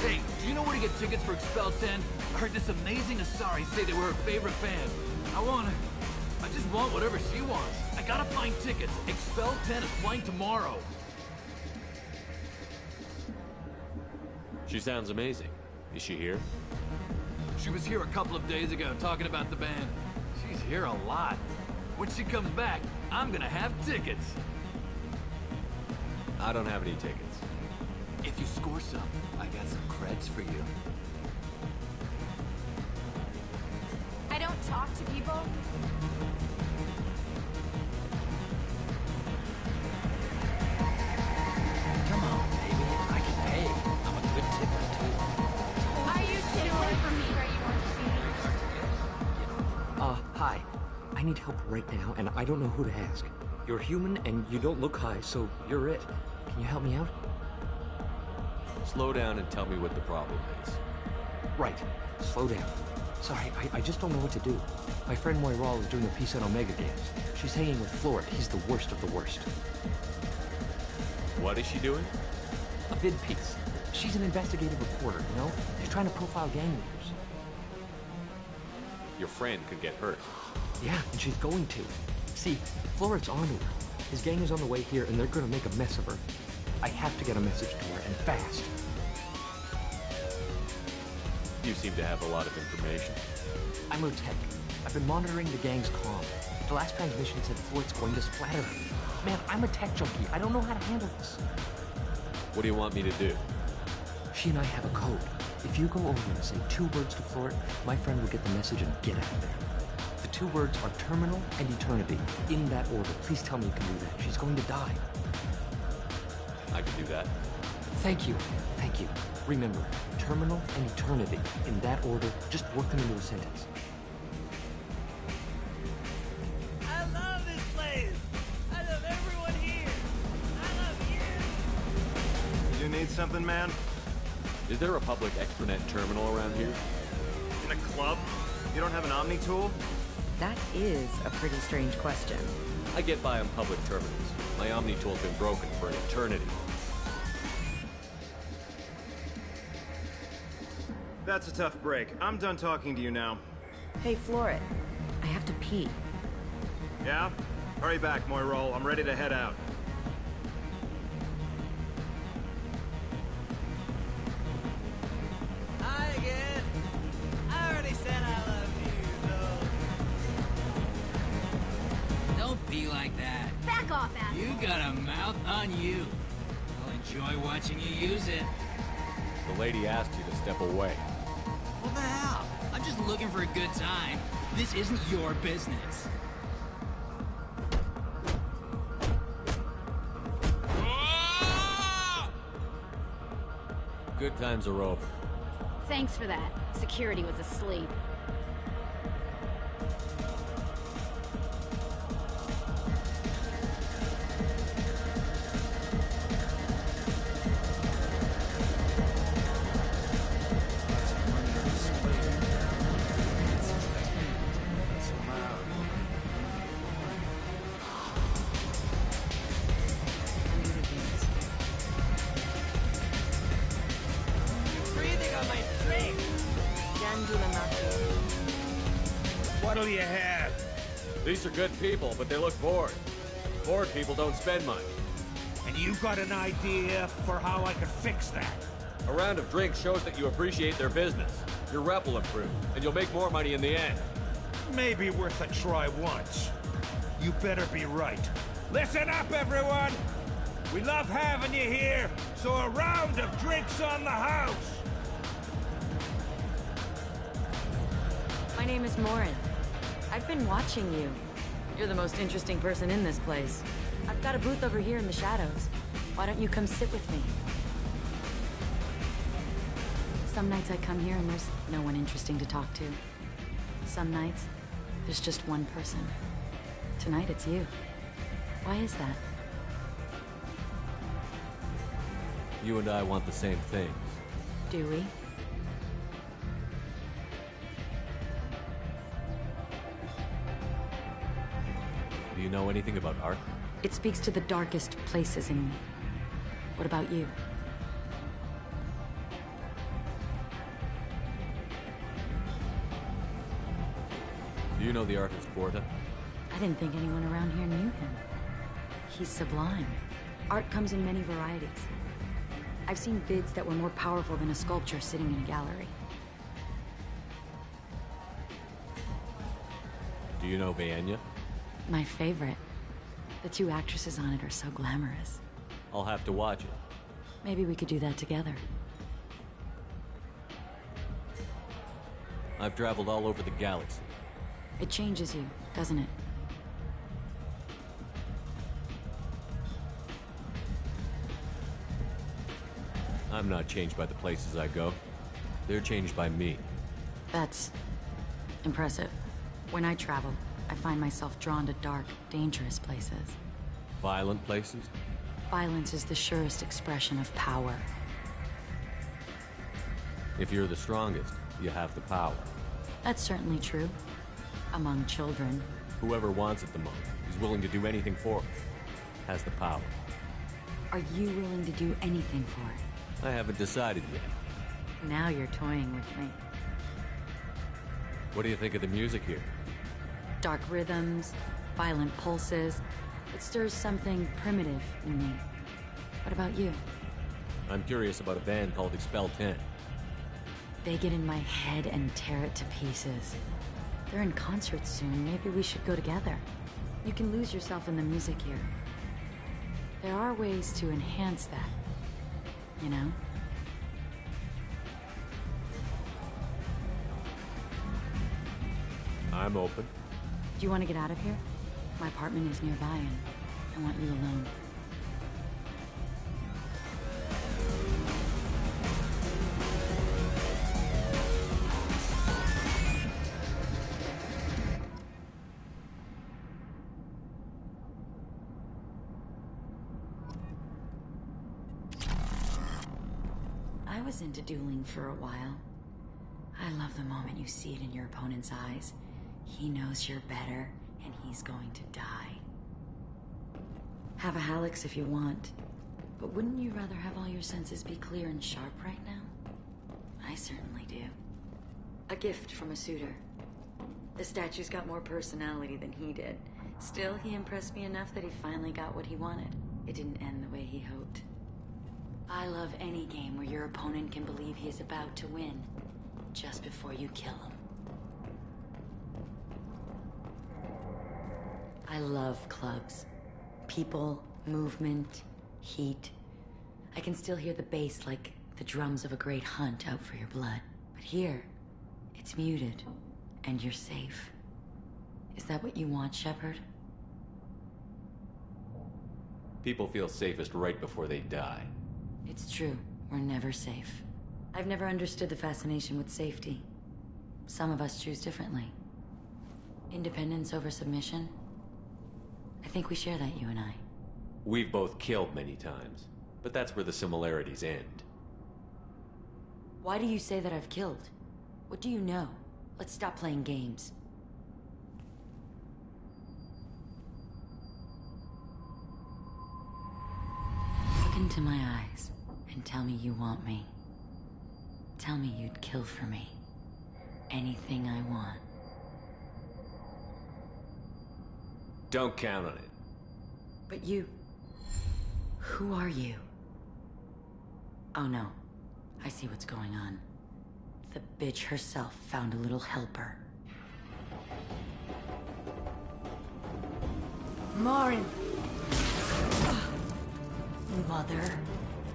Hey, do you know where to get tickets for Expel 10? I heard this amazing Asari say they were her favorite band. I just want whatever she wants. I gotta find tickets. Expel 10 is flying tomorrow. She sounds amazing. Is she here? She was here a couple of days ago talking about the band. She's here a lot. When she comes back, I'm gonna have tickets. I don't have any tickets. If you score some, I got some creds for you. I don't talk to people. Come on, baby. I can pay. I'm a good tipper, too. Are you stay away from me where you want to be? Hi. I need help right now, and I don't know who to ask. You're human, and you don't look high, so you're it. Can you help me out? Slow down and tell me what the problem is. Right. Slow down. Sorry, I just don't know what to do. My friend Moiral is doing a piece on Omega Games. She's hanging with Florid. He's the worst of the worst. What is she doing? A vid piece. She's an investigative reporter, you know? She's trying to profile gang leaders. Your friend could get hurt. Yeah, and she's going to. See, Florid's onto her. His gang is on the way here, and they're gonna make a mess of her. I have to get a message to her, and fast. You seem to have a lot of information. I'm Otech. I've been monitoring the gang's comm. The last transmission said Floyd's going to splatter her. Man, I'm a tech junkie. I don't know how to handle this. What do you want me to do? She and I have a code. If you go over and say 2 words to Floyd, my friend will get the message and get out of there. The 2 words are terminal and eternity. In that order. Please tell me you can do that. She's going to die. I can do that. Thank you. Thank you. Remember, terminal and eternity. In that order, just work them into a sentence. I love this place. I love everyone here. I love you. You need something, man? Is there a public extranet terminal around here? In a club? You don't have an Omni tool? That is a pretty strange question. I get by on public terminals. My Omni tool's been broken for an eternity. That's a tough break. I'm done talking to you now. Hey, Florid. I have to pee. Yeah? Hurry back, Moiral. I'm ready to head out. Hi again. I already said I love you, though. Don't be like that. Back off, ass. You got a mouth on you. I'll enjoy watching you use it. The lady asked you to step away. What the hell? I'm just looking for a good time. This isn't your business. Good times are over. Thanks for that. Security was asleep. What'll you have? These are good people, but they look bored. Bored people don't spend much. And you got an idea for how I could fix that? A round of drinks shows that you appreciate their business. Your rep will improve, and you'll make more money in the end. Maybe worth a try once. You better be right. Listen up, everyone! We love having you here, so a round of drinks on the house! My name is Morin. I've been watching you. You're the most interesting person in this place. I've got a booth over here in the shadows. Why don't you come sit with me? Some nights I come here and there's no one interesting to talk to. Some nights, there's just one person. Tonight it's you. Why is that? You and I want the same things. Do we? Do you know anything about art? It speaks to the darkest places in me. What about you? Do you know the artist Porta? I didn't think anyone around here knew him. He's sublime. Art comes in many varieties. I've seen vids that were more powerful than a sculpture sitting in a gallery. Do you know Vienya? My favorite. The two actresses on it are so glamorous. I'll have to watch it. Maybe we could do that together. I've traveled all over the galaxy. It changes you, doesn't it? I'm not changed by the places I go. They're changed by me. That's impressive. When I travel, I find myself drawn to dark, dangerous places. Violent places? Violence is the surest expression of power. If you're the strongest, you have the power. That's certainly true. Among children. Whoever wants it the most, is willing to do anything for it, has the power. Are you willing to do anything for it? I haven't decided yet. Now you're toying with me. What do you think of the music here? Dark rhythms, violent pulses. It stirs something primitive in me. What about you? I'm curious about a band called Expel 10. They get in my head and tear it to pieces. They're in concert soon. Maybe we should go together. You can lose yourself in the music here. There are ways to enhance that, you know? I'm open. Do you want to get out of here? My apartment is nearby and I want you alone. I was into dueling for a while. I love the moment you see it in your opponent's eyes. He knows you're better, and he's going to die. Have a Halix if you want, but wouldn't you rather have all your senses be clear and sharp right now? I certainly do. A gift from a suitor. The statue's got more personality than he did. Still, he impressed me enough that he finally got what he wanted. It didn't end the way he hoped. I love any game where your opponent can believe he is about to win, just before you kill him. I love clubs. People, movement, heat. I can still hear the bass like the drums of a great hunt out for your blood. But here, it's muted, and you're safe. Is that what you want, Shepard? People feel safest right before they die. It's true. We're never safe. I've never understood the fascination with safety. Some of us choose differently. Independence over submission? I think we share that, you and I. We've both killed many times, but that's where the similarities end. Why do you say that I've killed? What do you know? Let's stop playing games. Look into my eyes and tell me you want me. Tell me you'd kill for me. Anything I want. Don't count on it. But you... Who are you? Oh no. I see what's going on. The bitch herself found a little helper. Morin! Mother.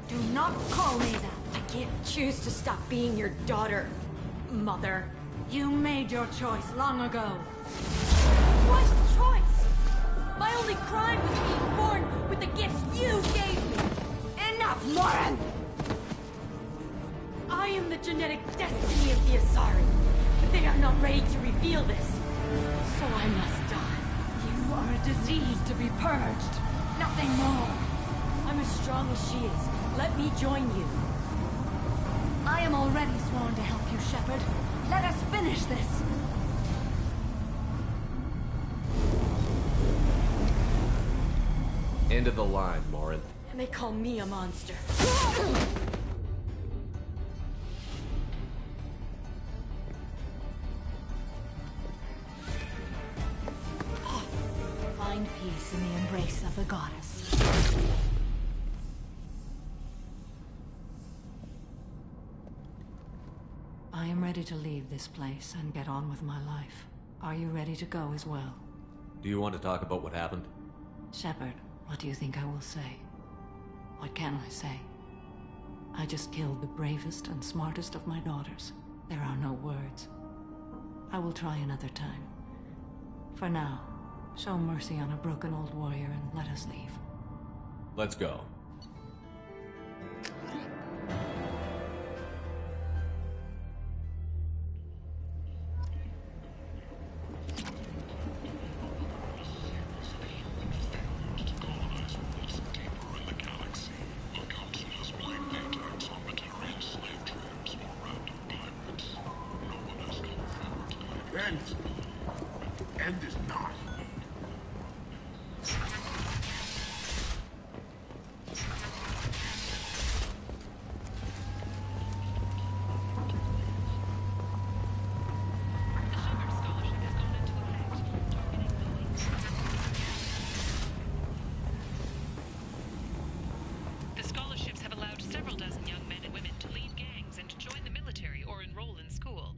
Do not call me that! I can't choose to stop being your daughter, Mother. You made your choice long ago. What choice? My only crime was being born with the gifts you gave me. Enough, Moran! I am the genetic destiny of the Asari, but they are not ready to reveal this. So I must die. You are a disease to be purged. Nothing more. I'm as strong as she is. Let me join you. I am already sworn to help you, Shepard. Let us finish this. End of the line, Morin. And they call me a monster. Find peace in the embrace of the goddess. I am ready to leave this place and get on with my life. Are you ready to go as well? Do you want to talk about what happened? Shepard, what do you think I will say? What can I say? I just killed the bravest and smartest of my daughters. There are no words. I will try another time. For now, show mercy on a broken old warrior and let us leave. Let's go. End is not. The scholarships have allowed several dozen young men and women to lead gangs and join the military or enroll in school.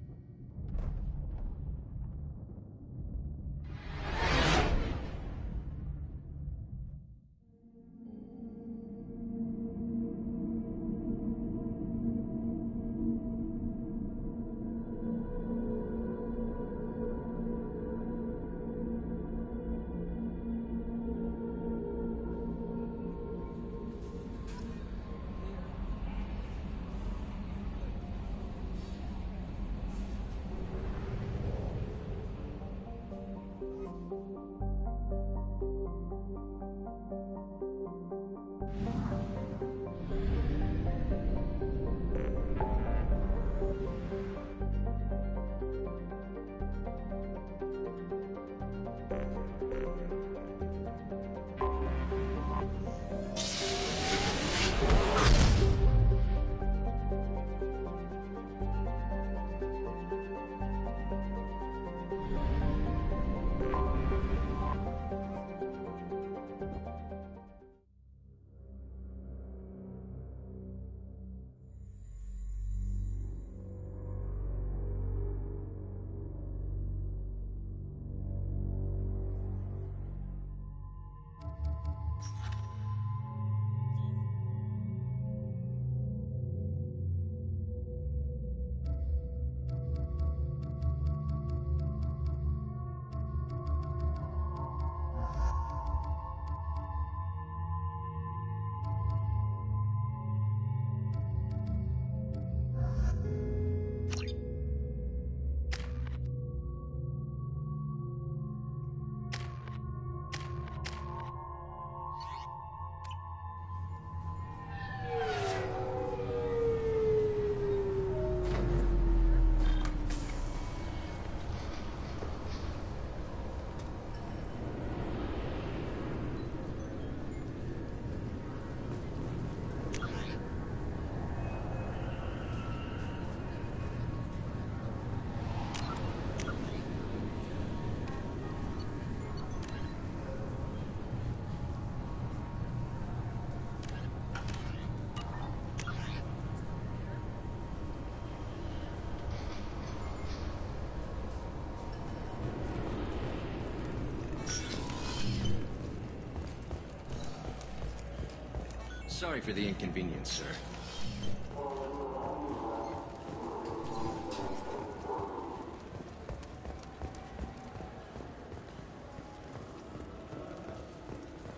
Sorry for the inconvenience, sir.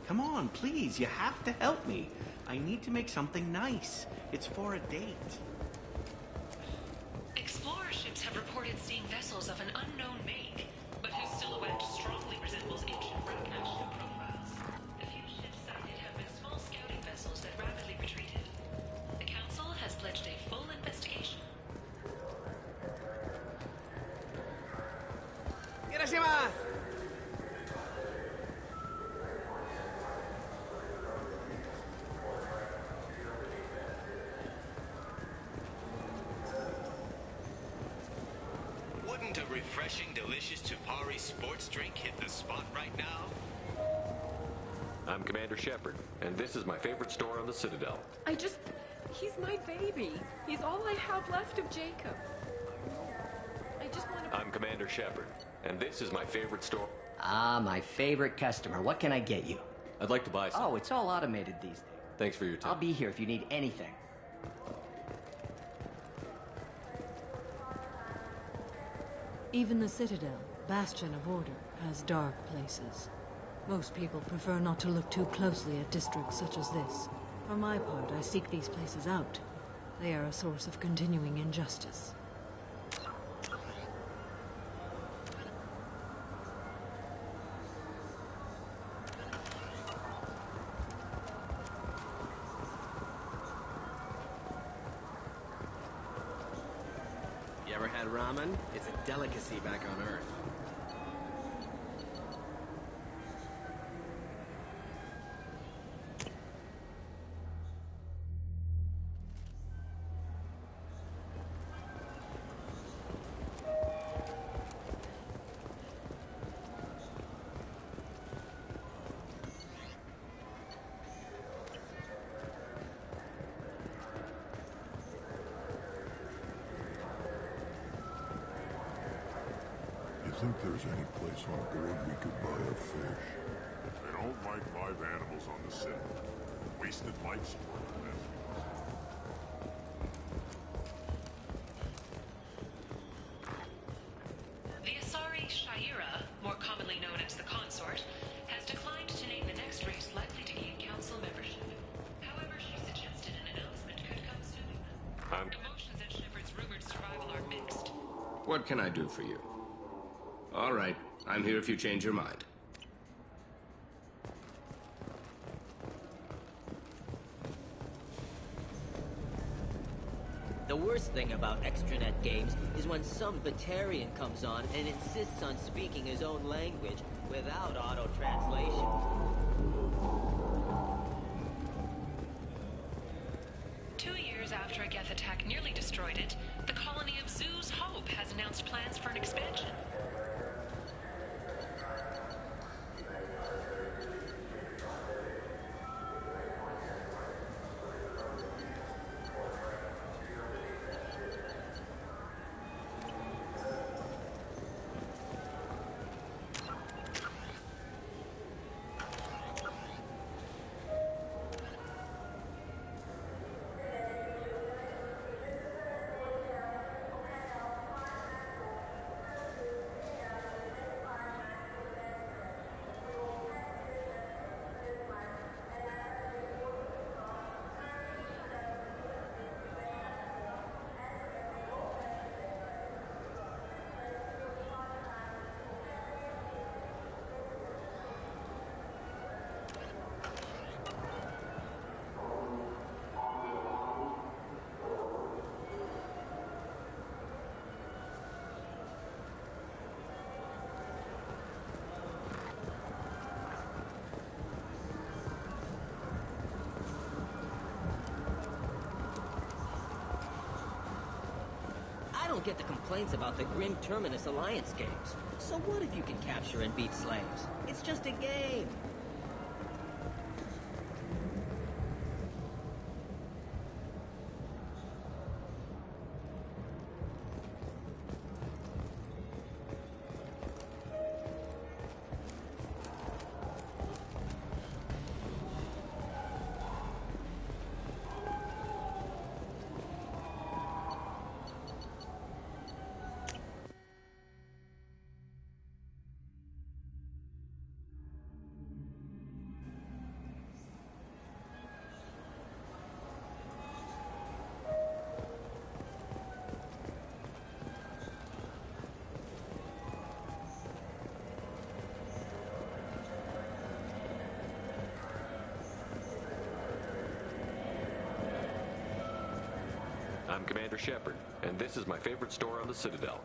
Come on, please, you have to help me. I need to make something nice. It's for a date. Explorer ships have reported seeing vessels of an unknown make, but whose silhouette strongly resembles ancient Bracknell ship profiles. A few ships sighted have been small scouting vessels that rapidly retreated. The Council has pledged a full investigation. Wouldn't a refreshing, delicious Chupari sports drink hit the spot right now? I'm Commander Shepard, and this is my favorite store on the Citadel. He's my baby. He's all I have left of Jacob. I just want to... I'm Commander Shepard, and this is my favorite store. Ah, my favorite customer. What can I get you? I'd like to buy some. Oh, it's all automated these days. Thanks for your time. I'll be here if you need anything. Even the Citadel, bastion of order, has dark places. Most people prefer not to look too closely at districts such as this. For my part, I seek these places out. They are a source of continuing injustice. You ever had ramen? It's a delicacy back on Earth. You think there's any place on board we could buy a fish? They don't like live animals on the ship. Wasted life support for them. The Asari Shaira, more commonly known as the Consort, has declined to name the next race likely to gain council membership. However, she suggested an announcement could come soon. Emotions at Shepard's rumored survival are mixed. What can I do for you? All right, I'm here if you change your mind. The worst thing about extranet games is when some Batarian comes on and insists on speaking his own language without auto-translation. After a Geth attack nearly destroyed it, the colony of Zoo's Hope has announced plans for an expansion. I don't get the complaints about the Grim Terminus Alliance games. So what if you can capture and beat slaves? It's just a game. I'm Commander Shepard, and this is my favorite store on the Citadel.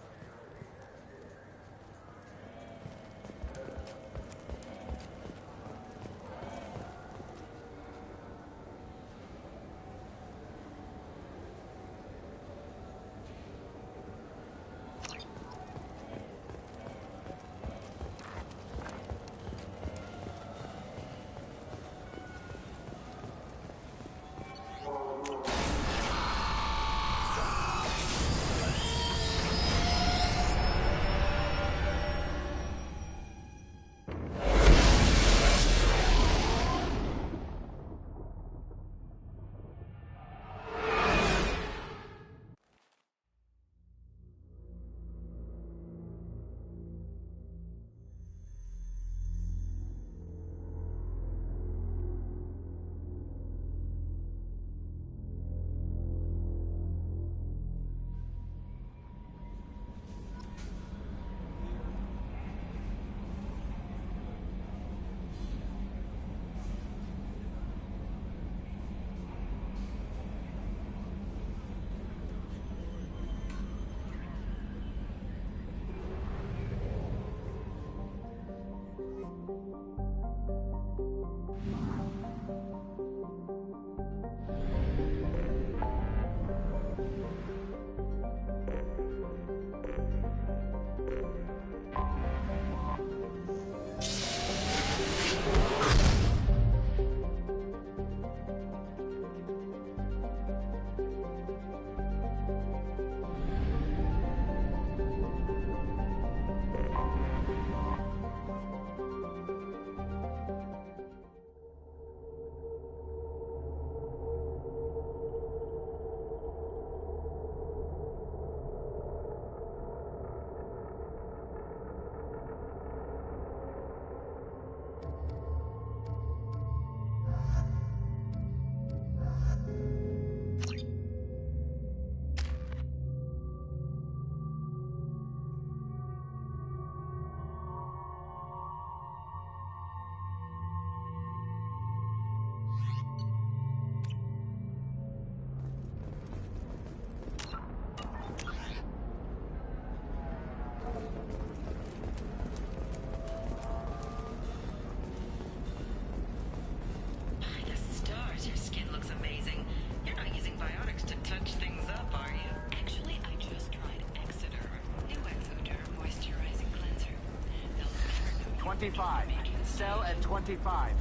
Sell at 25.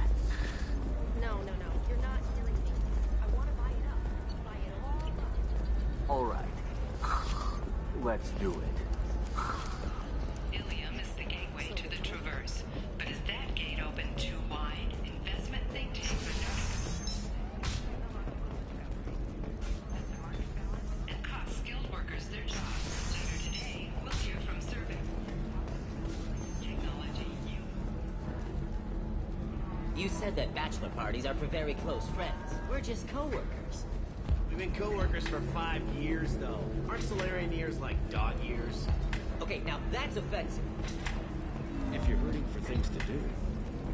No. You're not hearing me. I want to buy it up. Buy it all up. All right. Let's do it. Ilium is the gateway to the Traverse. But is that gate open too wide? Investment think tanks are noticing. And cost skilled workers their jobs. Later today, we'll hear from Survey. Technology. You said that bachelor parties are for very close friends. We're just co-workers. We've been co-workers for 5 years, though. Aren't Solarian years like dog years? Okay, now that's offensive. If you're hurting for things to do,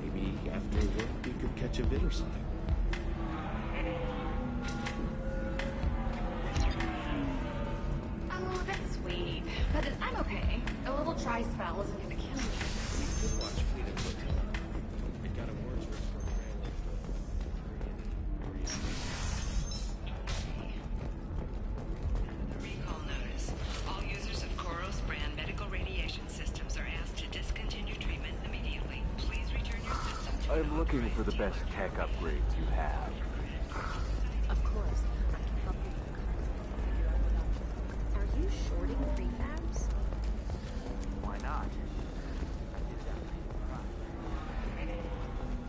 maybe after work you could catch a vid or something. Oh, that's sweet. But I'm okay. A little dry spell isn't gonna kill me. You could watch Fleet and Flotilla. It got awards for its portrayal The recall notice. All users of Koros brand medical radiation systems are asked to discontinue treatment immediately. Please return your system to I'm looking for the best tech upgrades you have. Of course. I can help you figure out what options. Are you shorting prefabs? Why not?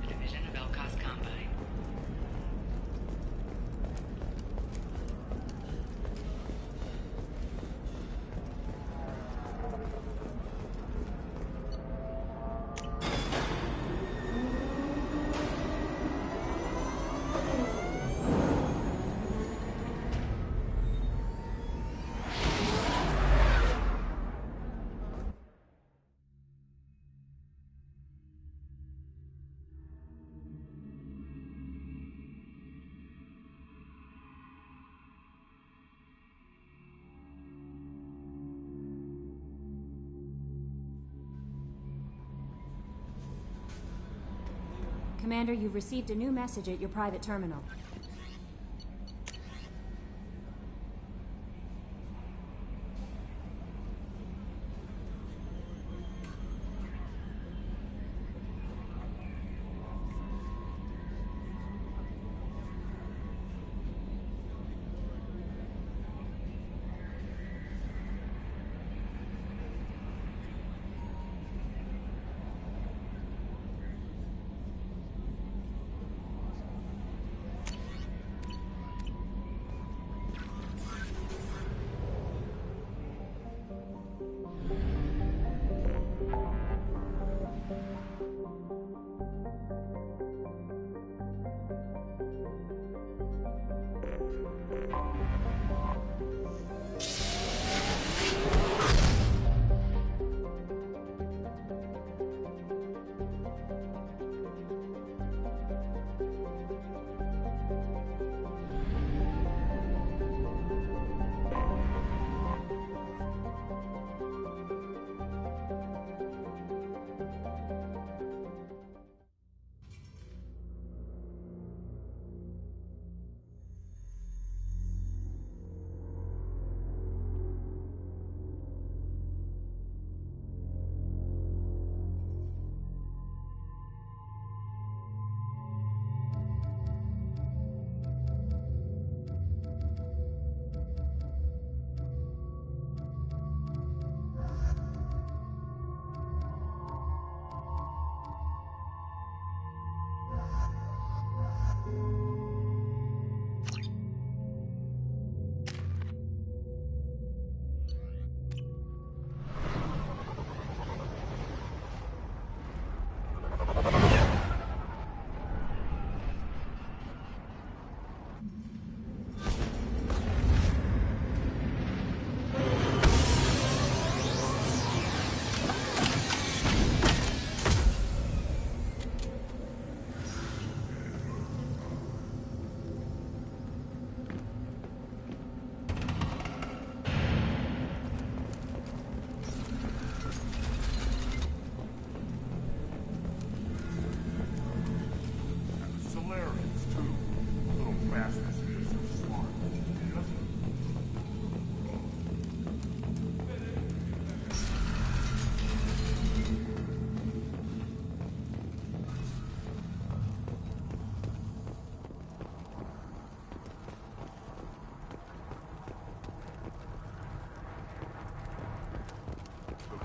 A division of Elcos Combine. Commander, you've received a new message at your private terminal.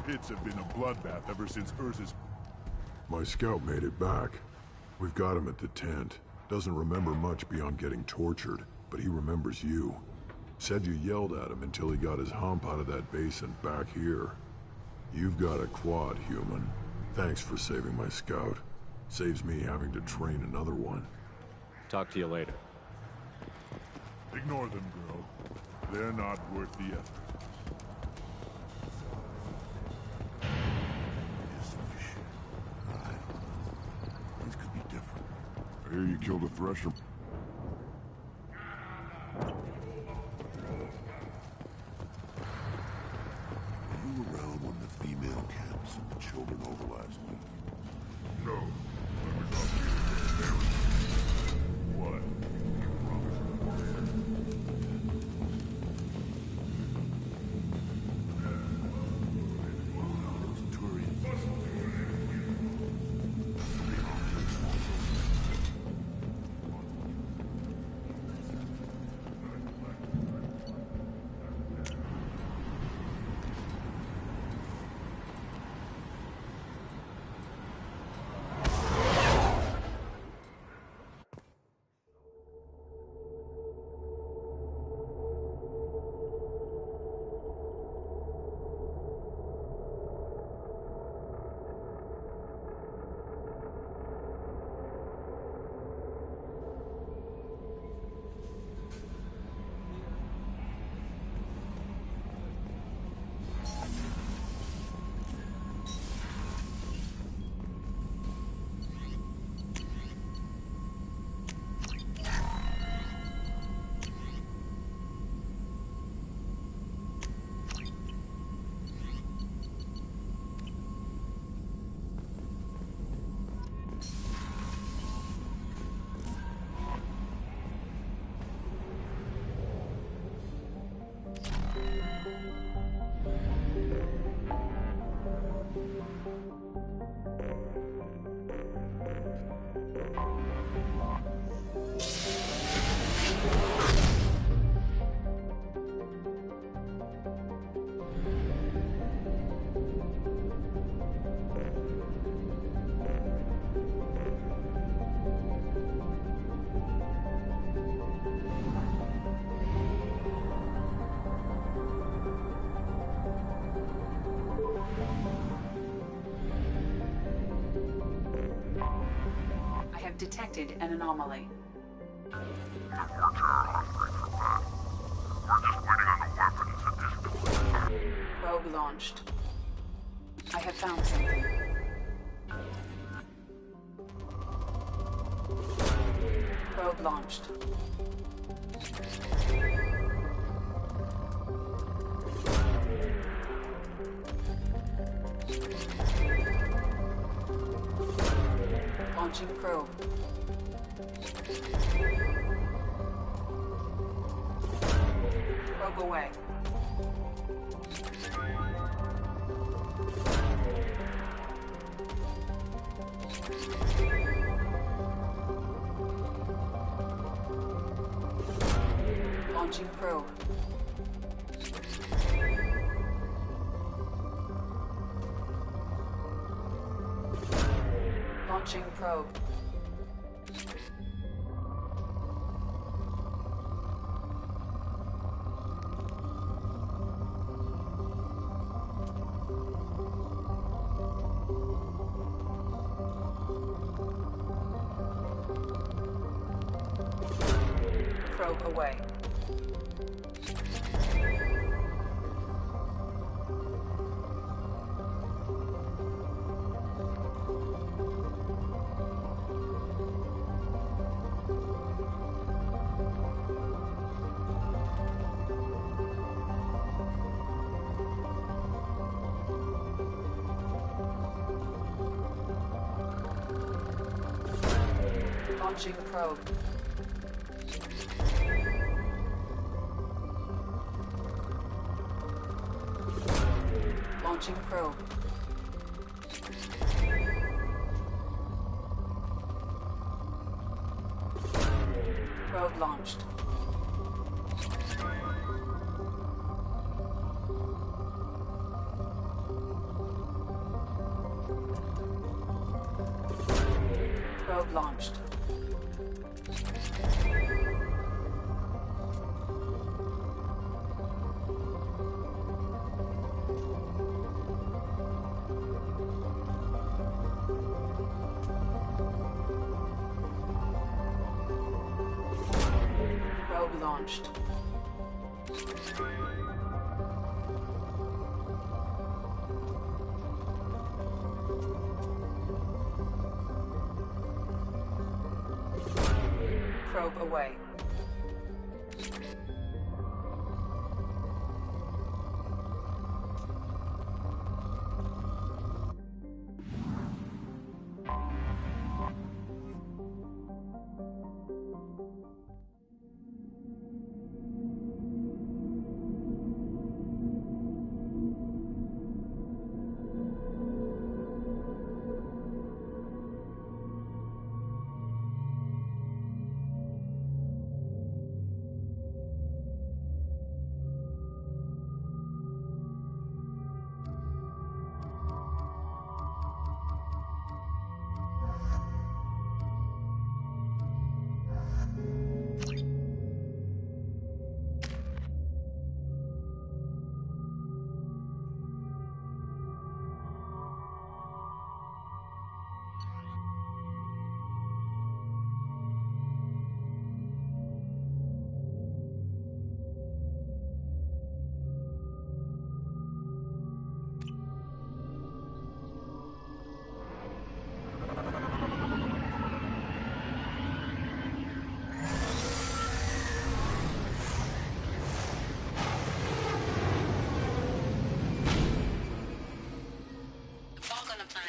Pits have been a bloodbath ever since Urza's... My scout made it back. We've got him at the tent. Doesn't remember much beyond getting tortured, but he remembers you. Said you yelled at him until he got his hump out of that basin back here. You've got a quad, human. Thanks for saving my scout. Saves me having to train another one. Talk to you later. Ignore them, girl. They're not worth the effort. I hear you killed a thresher. Were you around when the female camps and the children over last week? No. I was up here with what? Those Turians. have detected an anomaly. Probe launched. I have found something. Probe launched. Launching probe. Probe away. Launching probe. Launching probe. Probe away. Launching probe. Launching probe. Probe launched. Probe launched. Probe launched. Probe away.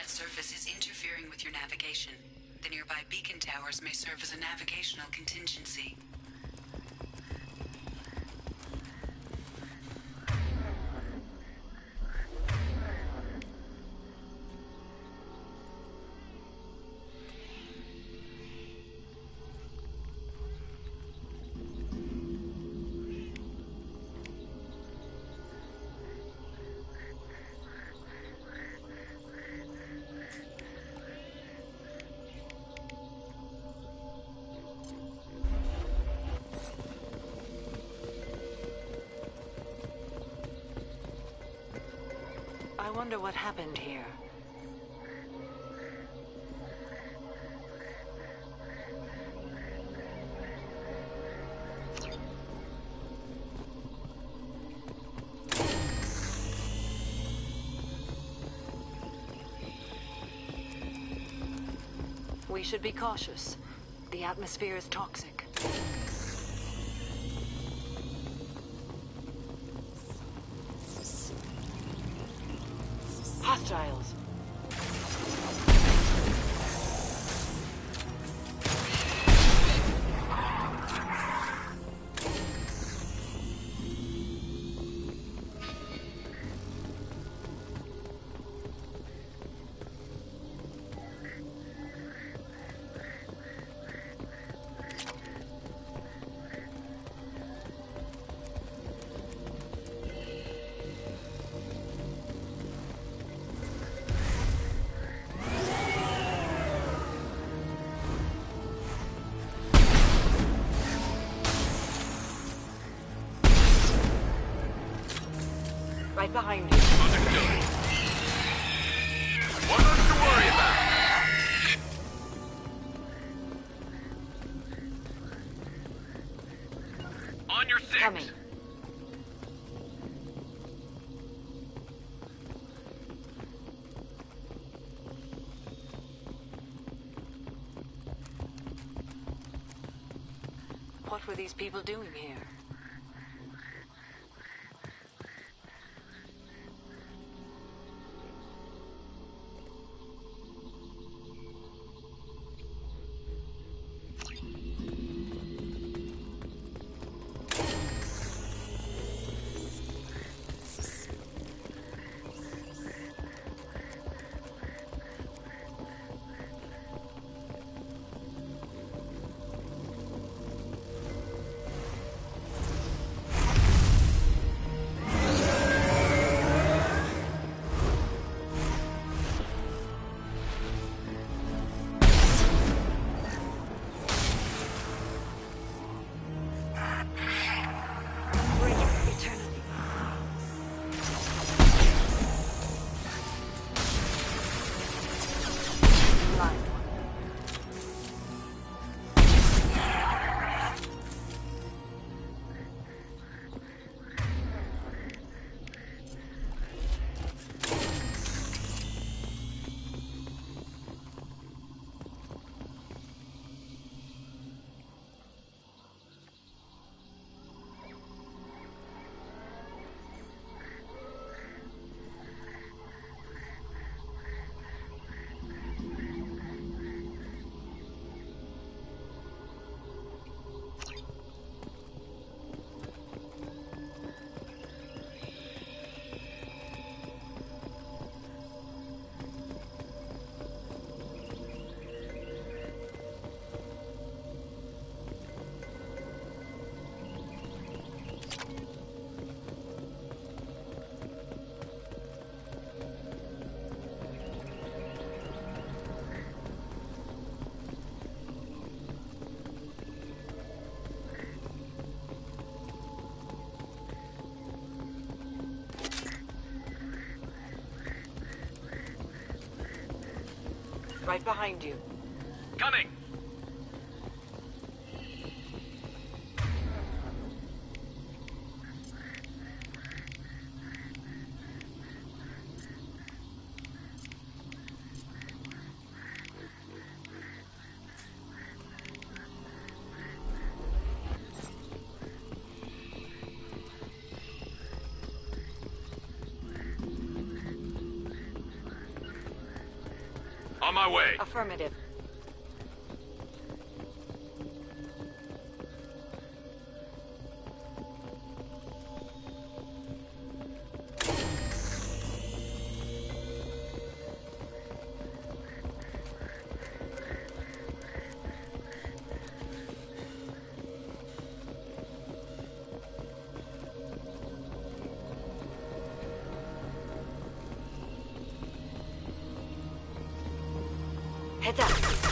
Surface is interfering with your navigation. The nearby beacon towers may serve as a navigational contingency. I wonder what happened here. We should be cautious. The atmosphere is toxic. Hostiles. Right behind you. Understood. What else to worry about? On your six. Coming. What were these people doing here? Right behind you. Coming! On my way. Affirmative. Heads up.